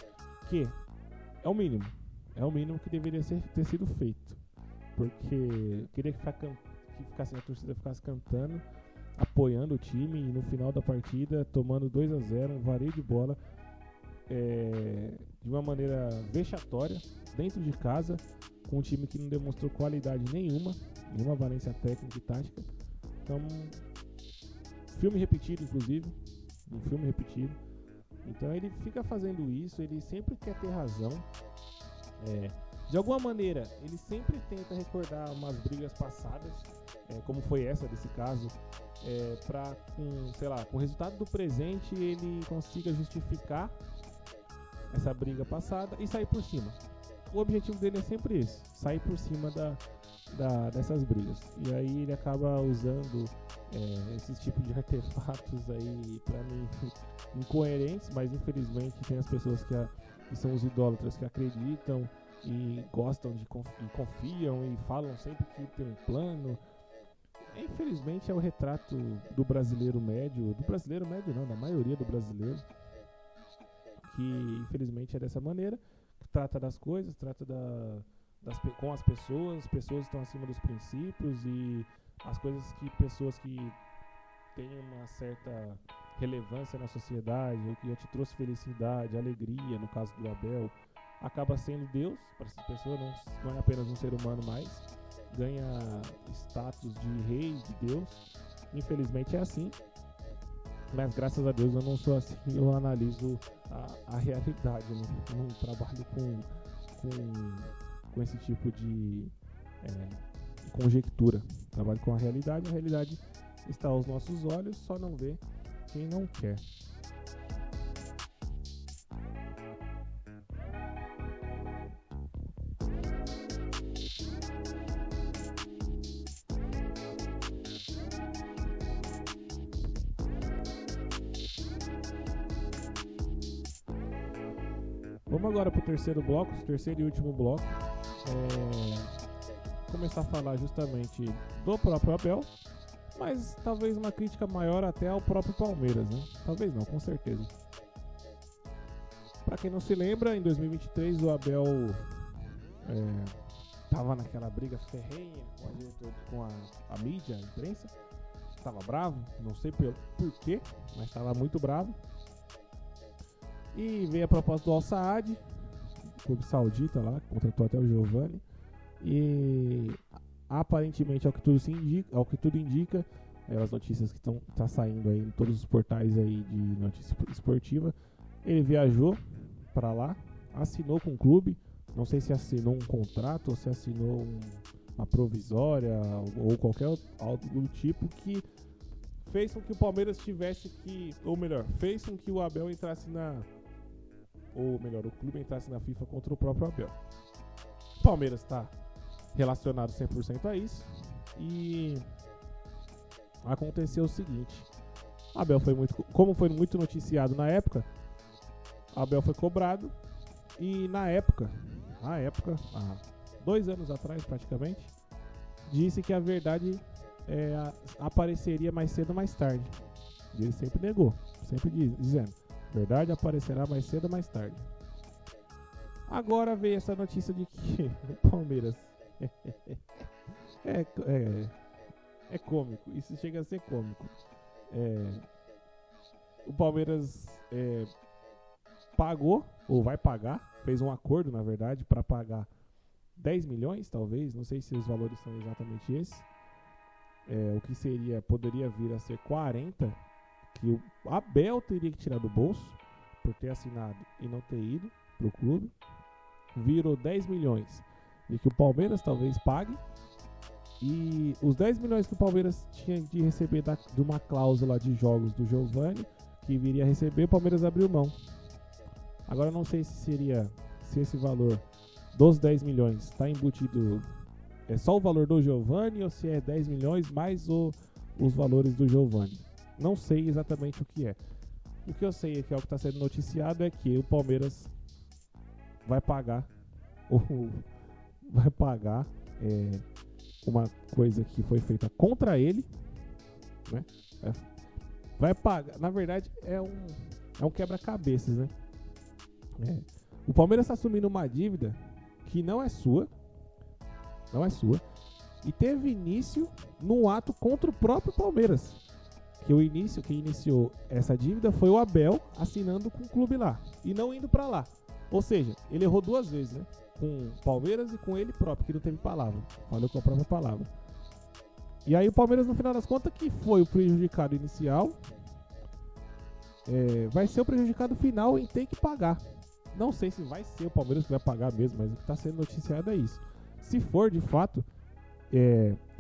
que é o mínimo que deveria ter sido feito, porque eu queria que a torcida ficasse cantando, apoiando o time e no final da partida tomando 2-0, um vareio de bola de uma maneira vexatória, dentro de casa, com um time que não demonstrou qualidade nenhuma valência técnica e tática. Então, filme repetido, inclusive. Um filme repetido. Então ele fica fazendo isso, ele sempre quer ter razão. De alguma maneira, ele sempre tenta recordar umas brigas passadas. como foi essa desse caso, para com o resultado do presente ele consiga justificar essa briga passada e sair por cima. O objetivo dele é sempre esse, sair por cima dessas brigas. E aí ele acaba usando esses tipos de artefatos aí, pra mim, incoerentes, mas infelizmente tem as pessoas que são os idólatras, que acreditam e gostam e confiam e falam sempre que tem um plano. Infelizmente é o retrato do brasileiro médio não, da maioria do brasileiro, que infelizmente é dessa maneira, que trata das coisas, trata com as pessoas estão acima dos princípios e as coisas que pessoas que têm uma certa relevância na sociedade, o que já te trouxe felicidade, alegria, no caso do Abel, acaba sendo Deus para essa pessoa, não é apenas um ser humano mais, ganha status de rei, de Deus. Infelizmente é assim, mas graças a Deus eu não sou assim, eu analiso a realidade, eu não trabalho com esse tipo de conjectura, trabalho com a realidade está aos nossos olhos, só não vê quem não quer. Vamos agora para o terceiro e último bloco. Começar a falar justamente do próprio Abel, mas talvez uma crítica maior até ao próprio Palmeiras, né? Talvez não, com certeza. Para quem não se lembra, em 2023 o Abel estava naquela briga ferrenha com a mídia, a imprensa. Estava bravo, não sei por quê, mas estava muito bravo. E veio a proposta do Al Saad, clube saudita lá, contratou até o Giovani. E aparentemente, ao que tudo indica, as notícias que tá saindo aí em todos os portais aí de notícia esportiva, ele viajou para lá, assinou com o clube, não sei se assinou um contrato ou se assinou uma provisória ou qualquer algo do tipo, que fez com que o Palmeiras fez com que o Abel entrasse o clube entrasse na FIFA contra o próprio Abel. O Palmeiras está relacionado 100% a isso, e aconteceu o seguinte: Abel como foi muito noticiado na época, Abel foi cobrado, e na época, há 2 anos atrás praticamente, disse que a verdade apareceria mais cedo ou mais tarde. E ele sempre negou, sempre dizendo: verdade aparecerá mais cedo ou mais tarde. Agora veio essa notícia de que o Palmeiras é cômico, isso chega a ser cômico. O Palmeiras pagou, ou vai pagar, fez um acordo na verdade para pagar 10 milhões talvez, não sei se os valores são exatamente esses, o que poderia vir a ser 40, que o Abel teria que tirar do bolso por ter assinado e não ter ido pro clube, virou 10 milhões e que o Palmeiras talvez pague, e os 10 milhões que o Palmeiras tinha de receber de uma cláusula de jogos do Giovani, que viria a receber, o Palmeiras abriu mão. Agora não sei se esse valor dos 10 milhões está embutido, é só o valor do Giovani ou se é 10 milhões mais os valores do Giovani. Não sei exatamente o que é. O que eu sei é que o que está sendo noticiado é que o Palmeiras vai pagar uma coisa que foi feita contra ele, né? Vai pagar, na verdade é um quebra-cabeças, né? O Palmeiras está assumindo uma dívida que não é sua, e teve início num ato contra o próprio Palmeiras. Quem iniciou essa dívida foi o Abel assinando com o clube lá e não indo pra lá. Ou seja, ele errou 2 vezes, né? Com o Palmeiras e com ele próprio, que não teve palavra. Falou com a própria palavra. E aí o Palmeiras, no final das contas, que foi o prejudicado inicial, vai ser o prejudicado final em ter que pagar. Não sei se vai ser o Palmeiras que vai pagar mesmo, mas o que está sendo noticiado é isso. Se for de fato,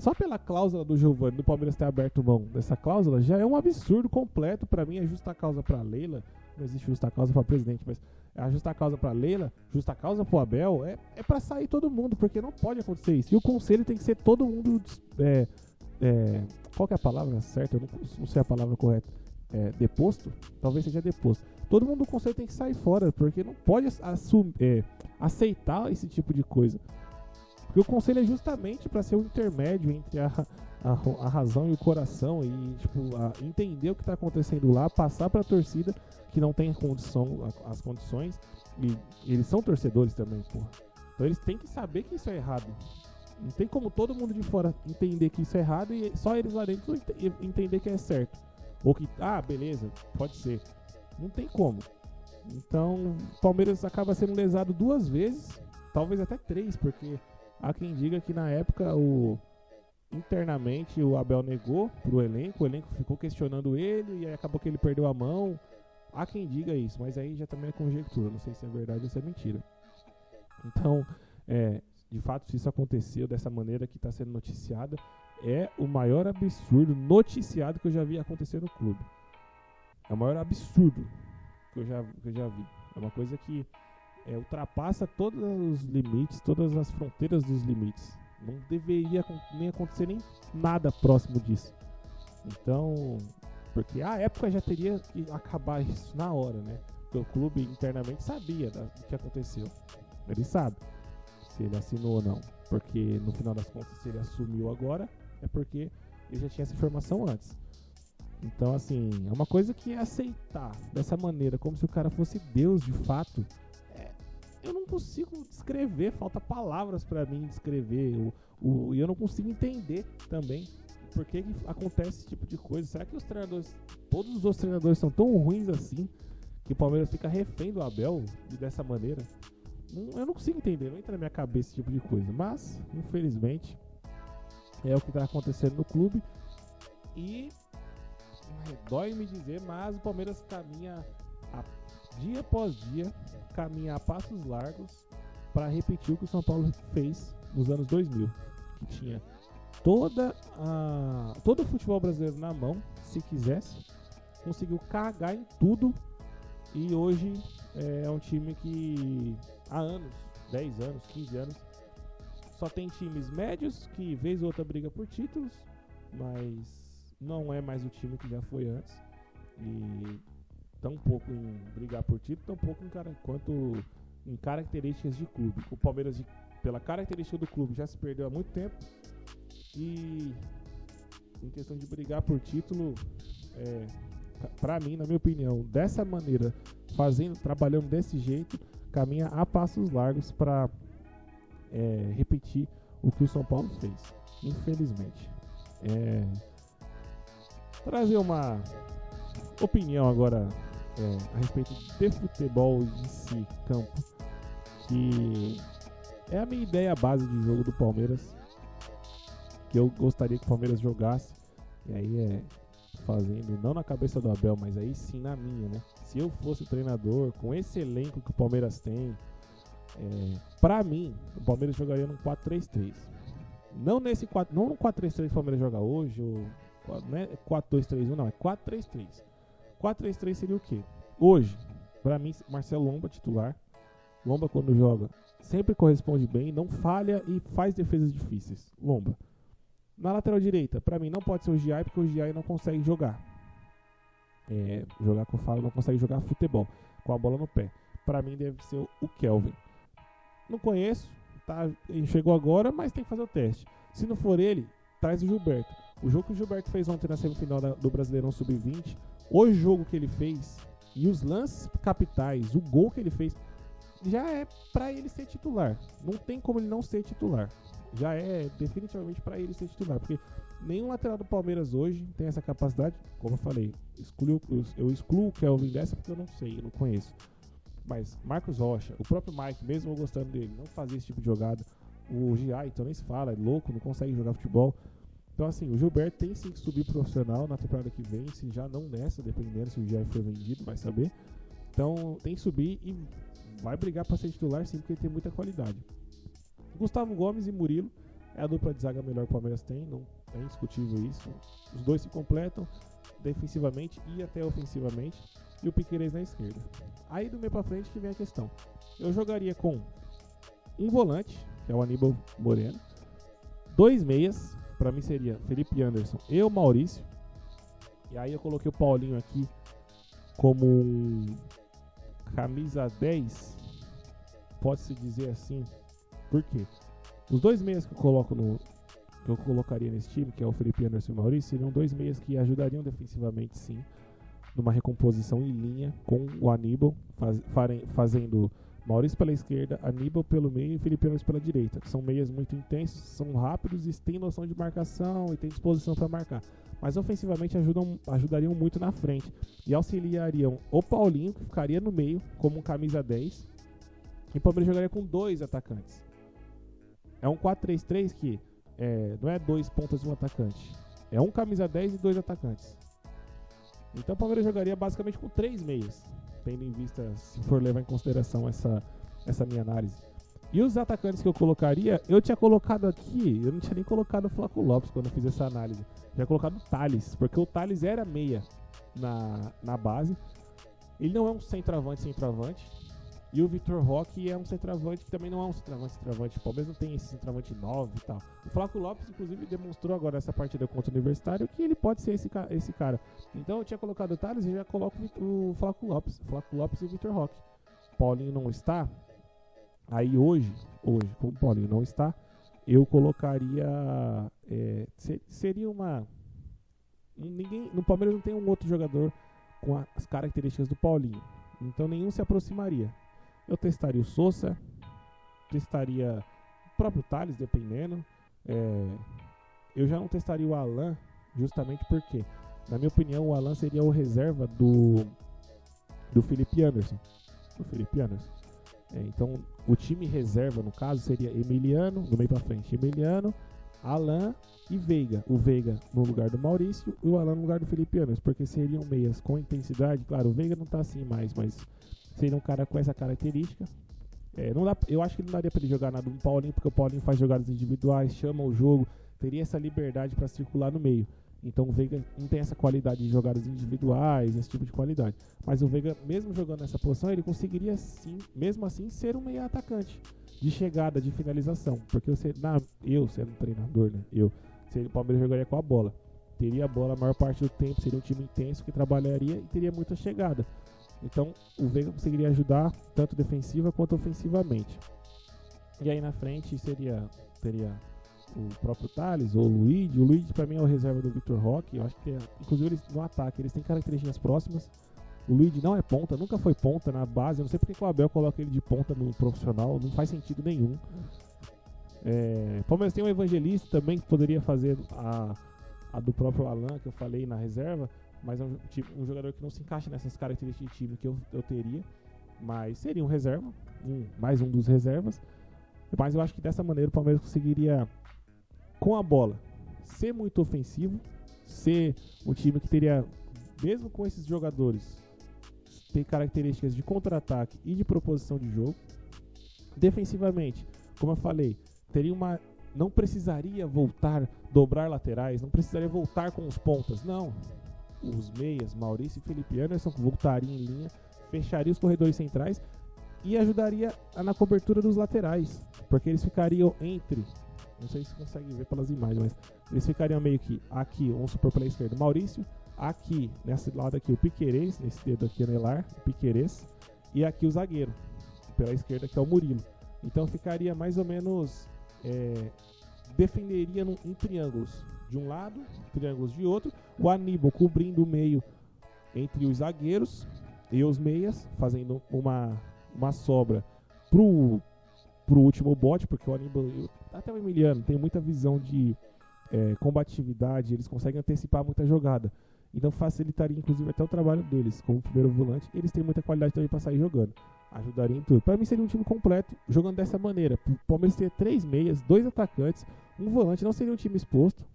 Só pela cláusula do Giovani, do Palmeiras ter aberto mão dessa cláusula, já é um absurdo completo. Pra mim, é justa causa pra Leila. Não existe justa causa pra presidente, mas a justa causa pra Leila, justa causa pro Abel, é pra sair todo mundo, porque não pode acontecer isso. E o conselho tem que ser todo mundo. Qual que é a palavra certa? Eu não sei a palavra correta. Deposto? Talvez seja deposto. Todo mundo do conselho tem que sair fora, porque não pode aceitar esse tipo de coisa. Porque o conselho é justamente para ser o intermédio entre a razão e o coração e entender o que está acontecendo lá, passar para a torcida que não tem as condições, e eles são torcedores também, porra. Então eles têm que saber que isso é errado. Não tem como todo mundo de fora entender que isso é errado e só eles lá dentro entender que é certo. Ou que, beleza, pode ser. Não tem como. Então, o Palmeiras acaba sendo lesado 2 vezes, talvez até 3, porque há quem diga que na época internamente o Abel negou pro elenco, o elenco ficou questionando ele e aí acabou que ele perdeu a mão. Há quem diga isso, mas aí já também é conjectura, não sei se é verdade ou se é mentira. Então, de fato, se isso aconteceu dessa maneira que está sendo noticiada, é o maior absurdo noticiado que eu já vi acontecer no clube. É o maior absurdo que eu já vi. É uma coisa que ultrapassa todos os limites, todas as fronteiras dos limites. Não deveria nem acontecer nem nada próximo disso. Então, porque a época já teria que acabar isso na hora, né? Porque o clube internamente sabia do que aconteceu. Ele sabe se ele assinou ou não. Porque no final das contas, se ele assumiu agora, é porque ele já tinha essa informação antes. Então, assim, é uma coisa que aceitar dessa maneira, como se o cara fosse Deus de fato, eu não consigo descrever, falta palavras pra mim descrever, e eu não consigo entender também por que acontece esse tipo de coisa. Será que todos os outros treinadores são tão ruins assim, que o Palmeiras fica refém do Abel dessa maneira? Eu não consigo entender, não entra na minha cabeça esse tipo de coisa, mas, infelizmente, é o que está acontecendo no clube, e dói me dizer, mas o Palmeiras caminha dia após dia, caminha a passos largos para repetir o que o São Paulo fez nos anos 2000, que tinha todo o futebol brasileiro na mão, se quisesse, conseguiu cagar em tudo, e hoje é um time que há anos, 10 anos, 15 anos, só tem times médios que vez ou outra briga por títulos, mas não é mais o time que já foi antes, e tão pouco em brigar por título, tão pouco quanto em características de clube. O Palmeiras, pela característica do clube, já se perdeu há muito tempo, e em questão de brigar por título, pra mim, na minha opinião, dessa maneira, trabalhando desse jeito, caminha a passos largos para repetir o que o São Paulo fez, infelizmente. Trazer uma opinião agora a respeito de futebol em si, campo, que é a minha ideia base de jogo do Palmeiras, que eu gostaria que o Palmeiras jogasse, e aí fazendo, não na cabeça do Abel, mas aí sim na minha, né? Se eu fosse o treinador, com esse elenco que o Palmeiras tem, pra mim, o Palmeiras jogaria num 4-3-3. Não no 4-3-3 que o Palmeiras joga hoje, não é 4-2-3-1, não, é 4-3-3. 4-3-3 seria o quê? Hoje, pra mim, Marcelo Lomba titular. Lomba, quando joga, sempre corresponde bem, não falha e faz defesas difíceis. Lomba. Na lateral direita, pra mim, não pode ser o Giai, porque o Giai não consegue jogar. Jogar que eu falo, não consegue jogar futebol com a bola no pé. Pra mim, deve ser o Kelvin. Não conheço, tá? Ele chegou agora, mas tem que fazer o teste. Se não for ele, traz o Gilberto. O jogo que o Gilberto fez ontem na semifinal do Brasileirão Sub-20, o jogo que ele fez e os lances capitais, o gol que ele fez, já é pra ele ser titular. Não tem como ele não ser titular. Já é definitivamente pra ele ser titular, porque nenhum lateral do Palmeiras hoje tem essa capacidade. Como eu falei, eu excluo o Kelvin dessa porque eu não sei, eu não conheço. Mas Marcos Rocha, o próprio Mike, mesmo eu gostando dele, não fazia esse tipo de jogada. O Giai, então nem se fala, é louco, não consegue jogar futebol. Então assim, o Gilberto tem sim que subir profissional na temporada que vem, se já não nessa, dependendo se o Giai for vendido, vai saber. Então tem que subir e vai brigar para ser titular sim, porque ele tem muita qualidade. Gustavo Gomes e Murilo, É a dupla de zaga melhor que o Palmeiras tem, não é indiscutível isso. Os dois se completam defensivamente e até ofensivamente. E o Piquerez na esquerda. Aí do meio pra frente que vem a questão. Eu jogaria com um volante, que é o Aníbal Moreno. 2 meias, pra mim seria Felipe Anderson e o Maurício. E aí eu coloquei o Paulinho aqui como um camisa 10. Pode-se dizer assim. Por quê? Os 2 meias que eu colocaria nesse time, que é o Felipe Anderson e o Maurício, seriam 2 meias que ajudariam defensivamente, sim, numa recomposição em linha com o Aníbal, fazendo Maurício pela esquerda, Aníbal pelo meio e Felipe Anderson pela direita, que são meias muito intensos, são rápidos e têm noção de marcação e têm disposição para marcar. Mas ofensivamente ajudariam muito na frente e auxiliariam o Paulinho, que ficaria no meio como um camisa 10, e o Palmeiras jogaria com 2 atacantes. É um 4-3-3 que não é 2 pontas e um atacante, é um camisa 10 e 2 atacantes. Então o Palmeiras jogaria basicamente com 3 meias, tendo em vista, se for levar em consideração essa minha análise. E os atacantes que eu colocaria, eu tinha colocado aqui, eu não tinha nem colocado o Flaco Lopes quando eu fiz essa análise. Eu tinha colocado o Thales, porque o Thales era meia na base. Ele não é um centroavante. E o Vitor Roque é um centroavante que também não é um centroavante. O Palmeiras não tem esse centroavante 9 e tal. O Flaco Lopes, inclusive, demonstrou agora nessa partida contra o Universitário que ele pode ser esse cara. Então eu tinha colocado o Thales e já coloco o Flaco Lopes e o Vitor Roque. Paulinho não está. Aí hoje, como o Paulinho não está, eu colocaria... seria uma... No Palmeiras não tem um outro jogador com as características do Paulinho. Então nenhum se aproximaria. Eu testaria o Sousa, testaria o próprio Thales, dependendo. Eu já não testaria o Alan, justamente porque, na minha opinião, o Alan seria o reserva do Felipe Anderson. Então, o time reserva, no caso, seria Emiliano, do meio pra frente. Emiliano, Alan e Veiga. O Veiga no lugar do Maurício e o Alan no lugar do Felipe Anderson, porque seriam meias com intensidade. Claro, o Veiga não tá assim mais, mas seria um cara com essa característica. Eu acho que não daria pra ele jogar nada no Paulinho, porque o Paulinho faz jogadas individuais, chama o jogo, teria essa liberdade para circular no meio. Então o Veiga não tem essa qualidade de jogadas individuais, esse tipo de qualidade. Mas o Veiga, mesmo jogando nessa posição, ele conseguiria sim, mesmo assim, ser um meia atacante de chegada, de finalização. Porque eu sendo um treinador, né? O Palmeiras jogaria com a bola. Teria a bola a maior parte do tempo, seria um time intenso que trabalharia e teria muita chegada. Então o Veiga conseguiria ajudar tanto defensiva quanto ofensivamente. E aí na frente teria o próprio Thales ou o Luigi. O Luigi pra mim é o reserva do Vitor Roque. Eu acho que inclusive no ataque eles têm características próximas. O Luigi não é ponta, nunca foi ponta na base. Eu não sei porque que o Abel coloca ele de ponta no profissional, não faz sentido nenhum. O Palmeiras tem um Evangelista também que poderia fazer a do próprio Alan, que eu falei na reserva, mas é um jogador que não se encaixa nessas características de time que eu teria. Mas seria um reserva, mais um dos reservas. Mas eu acho que dessa maneira o Palmeiras conseguiria, com a bola, ser muito ofensivo, ser um time que teria, mesmo com esses jogadores, ter características de contra-ataque e de proposição de jogo. Defensivamente, como eu falei, não precisaria dobrar laterais, não precisaria voltar com os pontas, não. Os meias, Maurício e Felipe Anderson, voltariam em linha, fecharia os corredores centrais e ajudaria na cobertura dos laterais, porque eles ficariam não sei se consegue ver pelas imagens, mas eles ficariam meio que aqui, vamos supor pela esquerda, Maurício, aqui, nesse lado aqui o Piquerez, nesse dedo aqui anelar, o Piquerez, e aqui o zagueiro, pela esquerda que é o Murilo. Então ficaria mais ou menos, defenderia em triângulos de um lado, triângulos de outro, o Aníbal cobrindo o meio entre os zagueiros e os meias, fazendo uma sobra pro último bote, porque o Aníbal, até o Emiliano, tem muita visão de combatividade, eles conseguem antecipar muita jogada. Então facilitaria inclusive até o trabalho deles como primeiro volante. Eles têm muita qualidade também para sair jogando. Ajudaria em tudo. Para mim seria um time completo jogando dessa maneira. O Palmeiras teria 3 meias, 2 atacantes, um volante. Não seria um time exposto.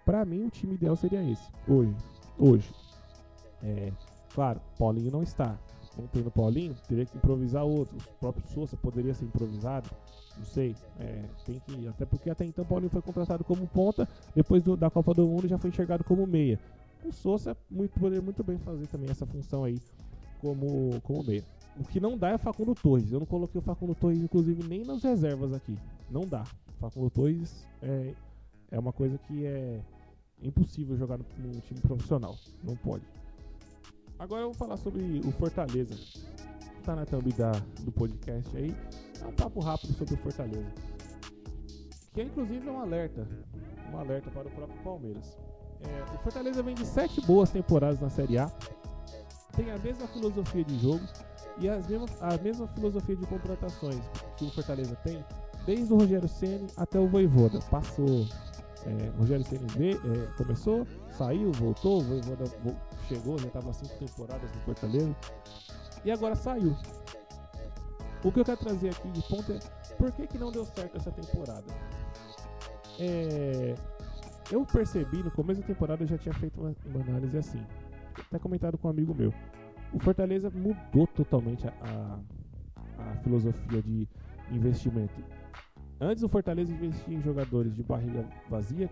Para mim o time ideal seria esse. Hoje. Claro, Paulinho não está. não tem no Paulinho, teria que improvisar outro. O próprio Sousa poderia ser improvisado, não sei. Tem que, até porque até então o Paulinho foi contratado como ponta, depois da Copa do Mundo já foi enxergado como meia. O Sousa poderia muito bem fazer também essa função aí como meia. O que não dá é Facundo Torres. Eu não coloquei o Facundo Torres, inclusive, nem nas reservas aqui. Não dá. O Facundo Torres é uma coisa que é impossível jogar no time profissional. Não pode. Agora eu vou falar sobre o Fortaleza. Tá na thumb do podcast aí. É um papo rápido sobre o Fortaleza. Que é inclusive um alerta para o próprio Palmeiras. O Fortaleza vem de 7 boas temporadas na Série A. Tem a mesma filosofia de jogo e a mesma filosofia de contratações que o Fortaleza tem desde o Rogério Ceni até o Vojvoda. Passou, Rogério Ceni começou, saiu, voltou, o Vojvoda chegou, já estava 5 temporadas no Fortaleza e agora saiu. O que eu quero trazer aqui de ponto é por que não deu certo essa temporada. Eu percebi no começo da temporada, eu já tinha feito uma análise assim, até comentado com um amigo meu. O Fortaleza mudou totalmente a filosofia de investimento. Antes o Fortaleza investia em jogadores de barriga vazia,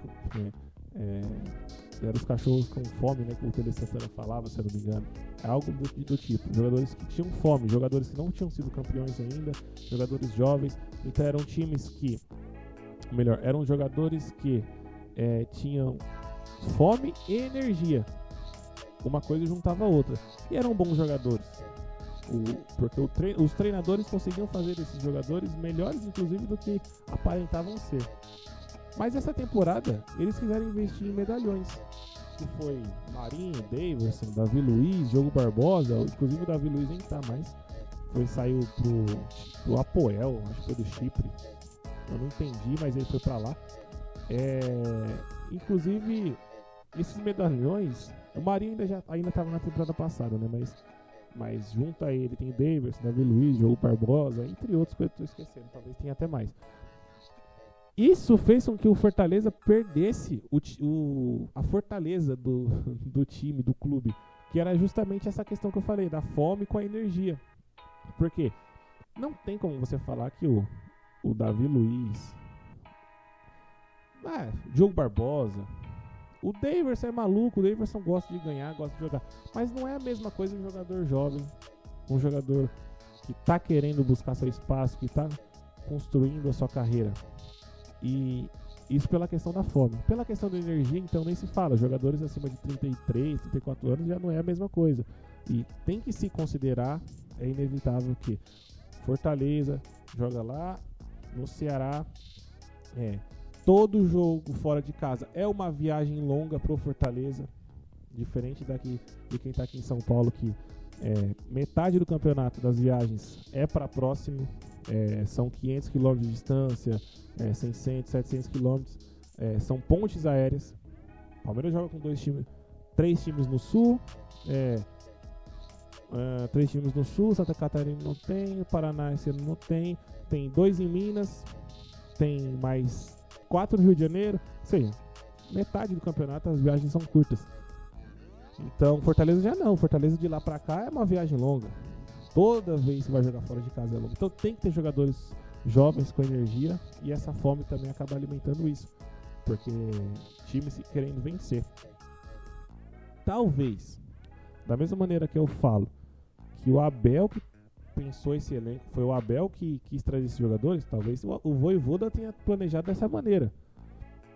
eram os cachorros com fome, né, que o Tele Santana falava, se eu não me engano. É algo do tipo, jogadores que tinham fome, jogadores que não tinham sido campeões ainda, jogadores jovens. Então eram times que, eram jogadores que tinham fome e energia. Uma coisa juntava a outra. E eram bons jogadores. Porque os treinadores conseguiam fazer esses jogadores melhores, inclusive, do que aparentavam ser. Mas essa temporada, eles quiseram investir em medalhões. Que foi Marinho, Daverson, Davi Luiz, Diogo Barbosa. Inclusive o Davi Luiz nem tá mais. Saiu pro Apoel, acho que foi do Chipre. Eu não entendi, mas ele foi pra lá. Inclusive, esses medalhões... O Marinho ainda estava na temporada passada, né? Mas junto a ele tem Daverson, Davi Luiz, Diogo Barbosa, entre outros que eu estou esquecendo, talvez tenha até mais. Isso fez com que o Fortaleza perdesse a fortaleza do time, do clube, que era justamente essa questão que eu falei, da fome com a energia. Porque não tem como você falar que o Davi Luiz, Diogo Barbosa... O Daverson é maluco, o Daverson gosta de ganhar, gosta de jogar. Mas não é a mesma coisa um jogador jovem, um jogador que está querendo buscar seu espaço, que está construindo a sua carreira. E isso pela questão da fome. Pela questão da energia, então nem se fala. Jogadores acima de 33, 34 anos já não é a mesma coisa. E tem que se considerar, é inevitável que Fortaleza joga lá no Ceará, todo jogo fora de casa é uma viagem longa pro Fortaleza, diferente daqui de quem tá aqui em São Paulo, que metade do campeonato das viagens é para próximo, são 500 km de distância, 600, 700 km, são pontes aéreas. O Palmeiras joga com 3 times no Sul, 3 times no Sul, Santa Catarina não tem, Paraná esse ano não tem 2 em Minas, tem mais 4 no Rio de Janeiro, sei, metade do campeonato as viagens são curtas. Então Fortaleza já não, Fortaleza de lá pra cá é uma viagem longa. Toda vez que vai jogar fora de casa é longa. Então tem que ter jogadores jovens com energia, e essa fome também acaba alimentando isso, porque time querendo vencer. Talvez, da mesma maneira que eu falo que o Abel que pensou esse elenco, foi o Abel que quis trazer esses jogadores, talvez o Vojvoda tenha planejado dessa maneira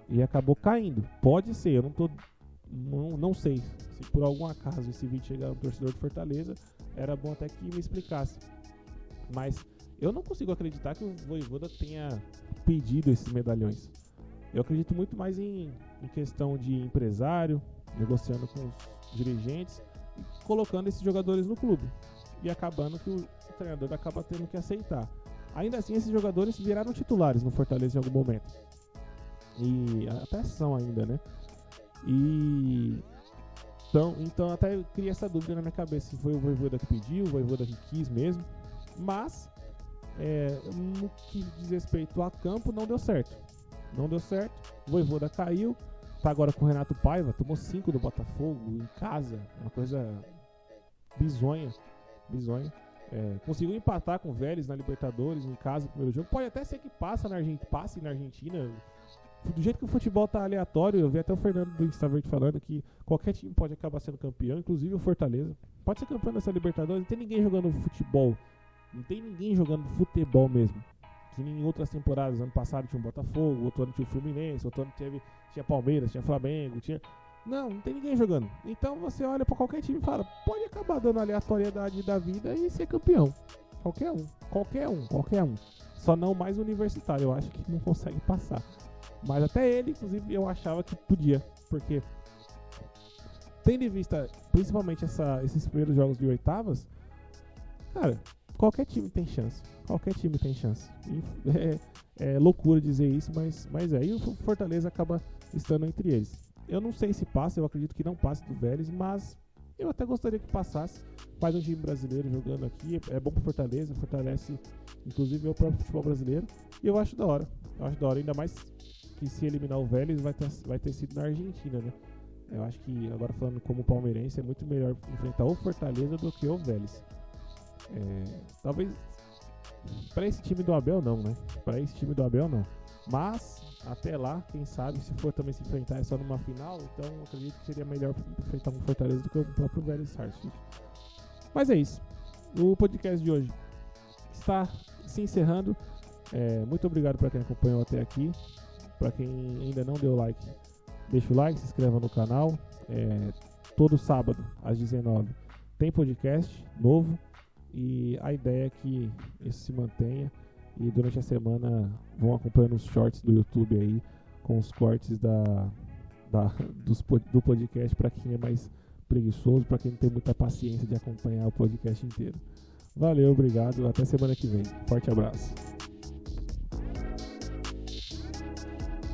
e acabou caindo. Pode ser, eu não sei se por algum acaso esse vídeo chegar no torcedor de Fortaleza, era bom até que me explicasse, mas eu não consigo acreditar que o Vojvoda tenha pedido esses medalhões. Eu acredito muito mais em questão de empresário, negociando com os dirigentes e colocando esses jogadores no clube, e acabando que o treinador acaba tendo que aceitar. Ainda assim, esses jogadores viraram titulares no Fortaleza em algum momento, e até são ainda, né? E então até eu cria essa dúvida na minha cabeça, se foi o Vojvoda que pediu, o Vojvoda que quis mesmo. Mas no que diz respeito a campo, não deu certo. O Vojvoda caiu, tá agora com o Renato Paiva, tomou 5 do Botafogo em casa, uma coisa bizonha. Bizonho. Conseguiu empatar com o Vélez na Libertadores, em casa, no primeiro jogo. Pode até ser que passe na Argentina. Do jeito que o futebol tá aleatório, eu vi até o Fernando do Instaverde falando que qualquer time pode acabar sendo campeão, inclusive o Fortaleza. Pode ser campeão dessa Libertadores, não tem ninguém jogando futebol. Não tem ninguém jogando futebol mesmo. Que nem em outras temporadas, ano passado tinha o Botafogo, outro ano tinha o Fluminense, outro ano tinha Palmeiras, tinha Flamengo, Não tem ninguém jogando. Então você olha pra qualquer time e fala, pode acabar dando aleatoriedade da vida e ser campeão. Qualquer um. Só não mais Universitário, eu acho que não consegue passar. Mas até ele, inclusive, eu achava que podia. Porque, tendo em vista, principalmente esses primeiros jogos de oitavas, cara, qualquer time tem chance. É loucura dizer isso, mas é. E o Fortaleza acaba estando entre eles. Eu não sei se passa, eu acredito que não passe do Vélez, mas eu até gostaria que passasse. Mais um time brasileiro jogando aqui, é bom pro Fortaleza, fortalece inclusive o próprio futebol brasileiro. E eu acho da hora, ainda mais que se eliminar o Vélez vai ter sido na Argentina, né? Eu acho que, agora falando como palmeirense, é muito melhor enfrentar o Fortaleza do que o Vélez. Talvez para esse time do Abel não, né? Mas até lá, quem sabe, se for também se enfrentar é só numa final, então eu acredito que seria melhor enfrentar um Fortaleza do que o próprio Vélez Sarsfield. Mas é isso. O podcast de hoje está se encerrando. Muito obrigado para quem acompanhou até aqui. Para quem ainda não deu like, deixa o like, se inscreva no canal. Todo sábado às 19h tem podcast novo. E a ideia é que isso se mantenha. E durante a semana vão acompanhando os shorts do YouTube aí, com os cortes do podcast, para quem é mais preguiçoso, para quem não tem muita paciência de acompanhar o podcast inteiro. Valeu, obrigado, até semana que vem. Forte abraço.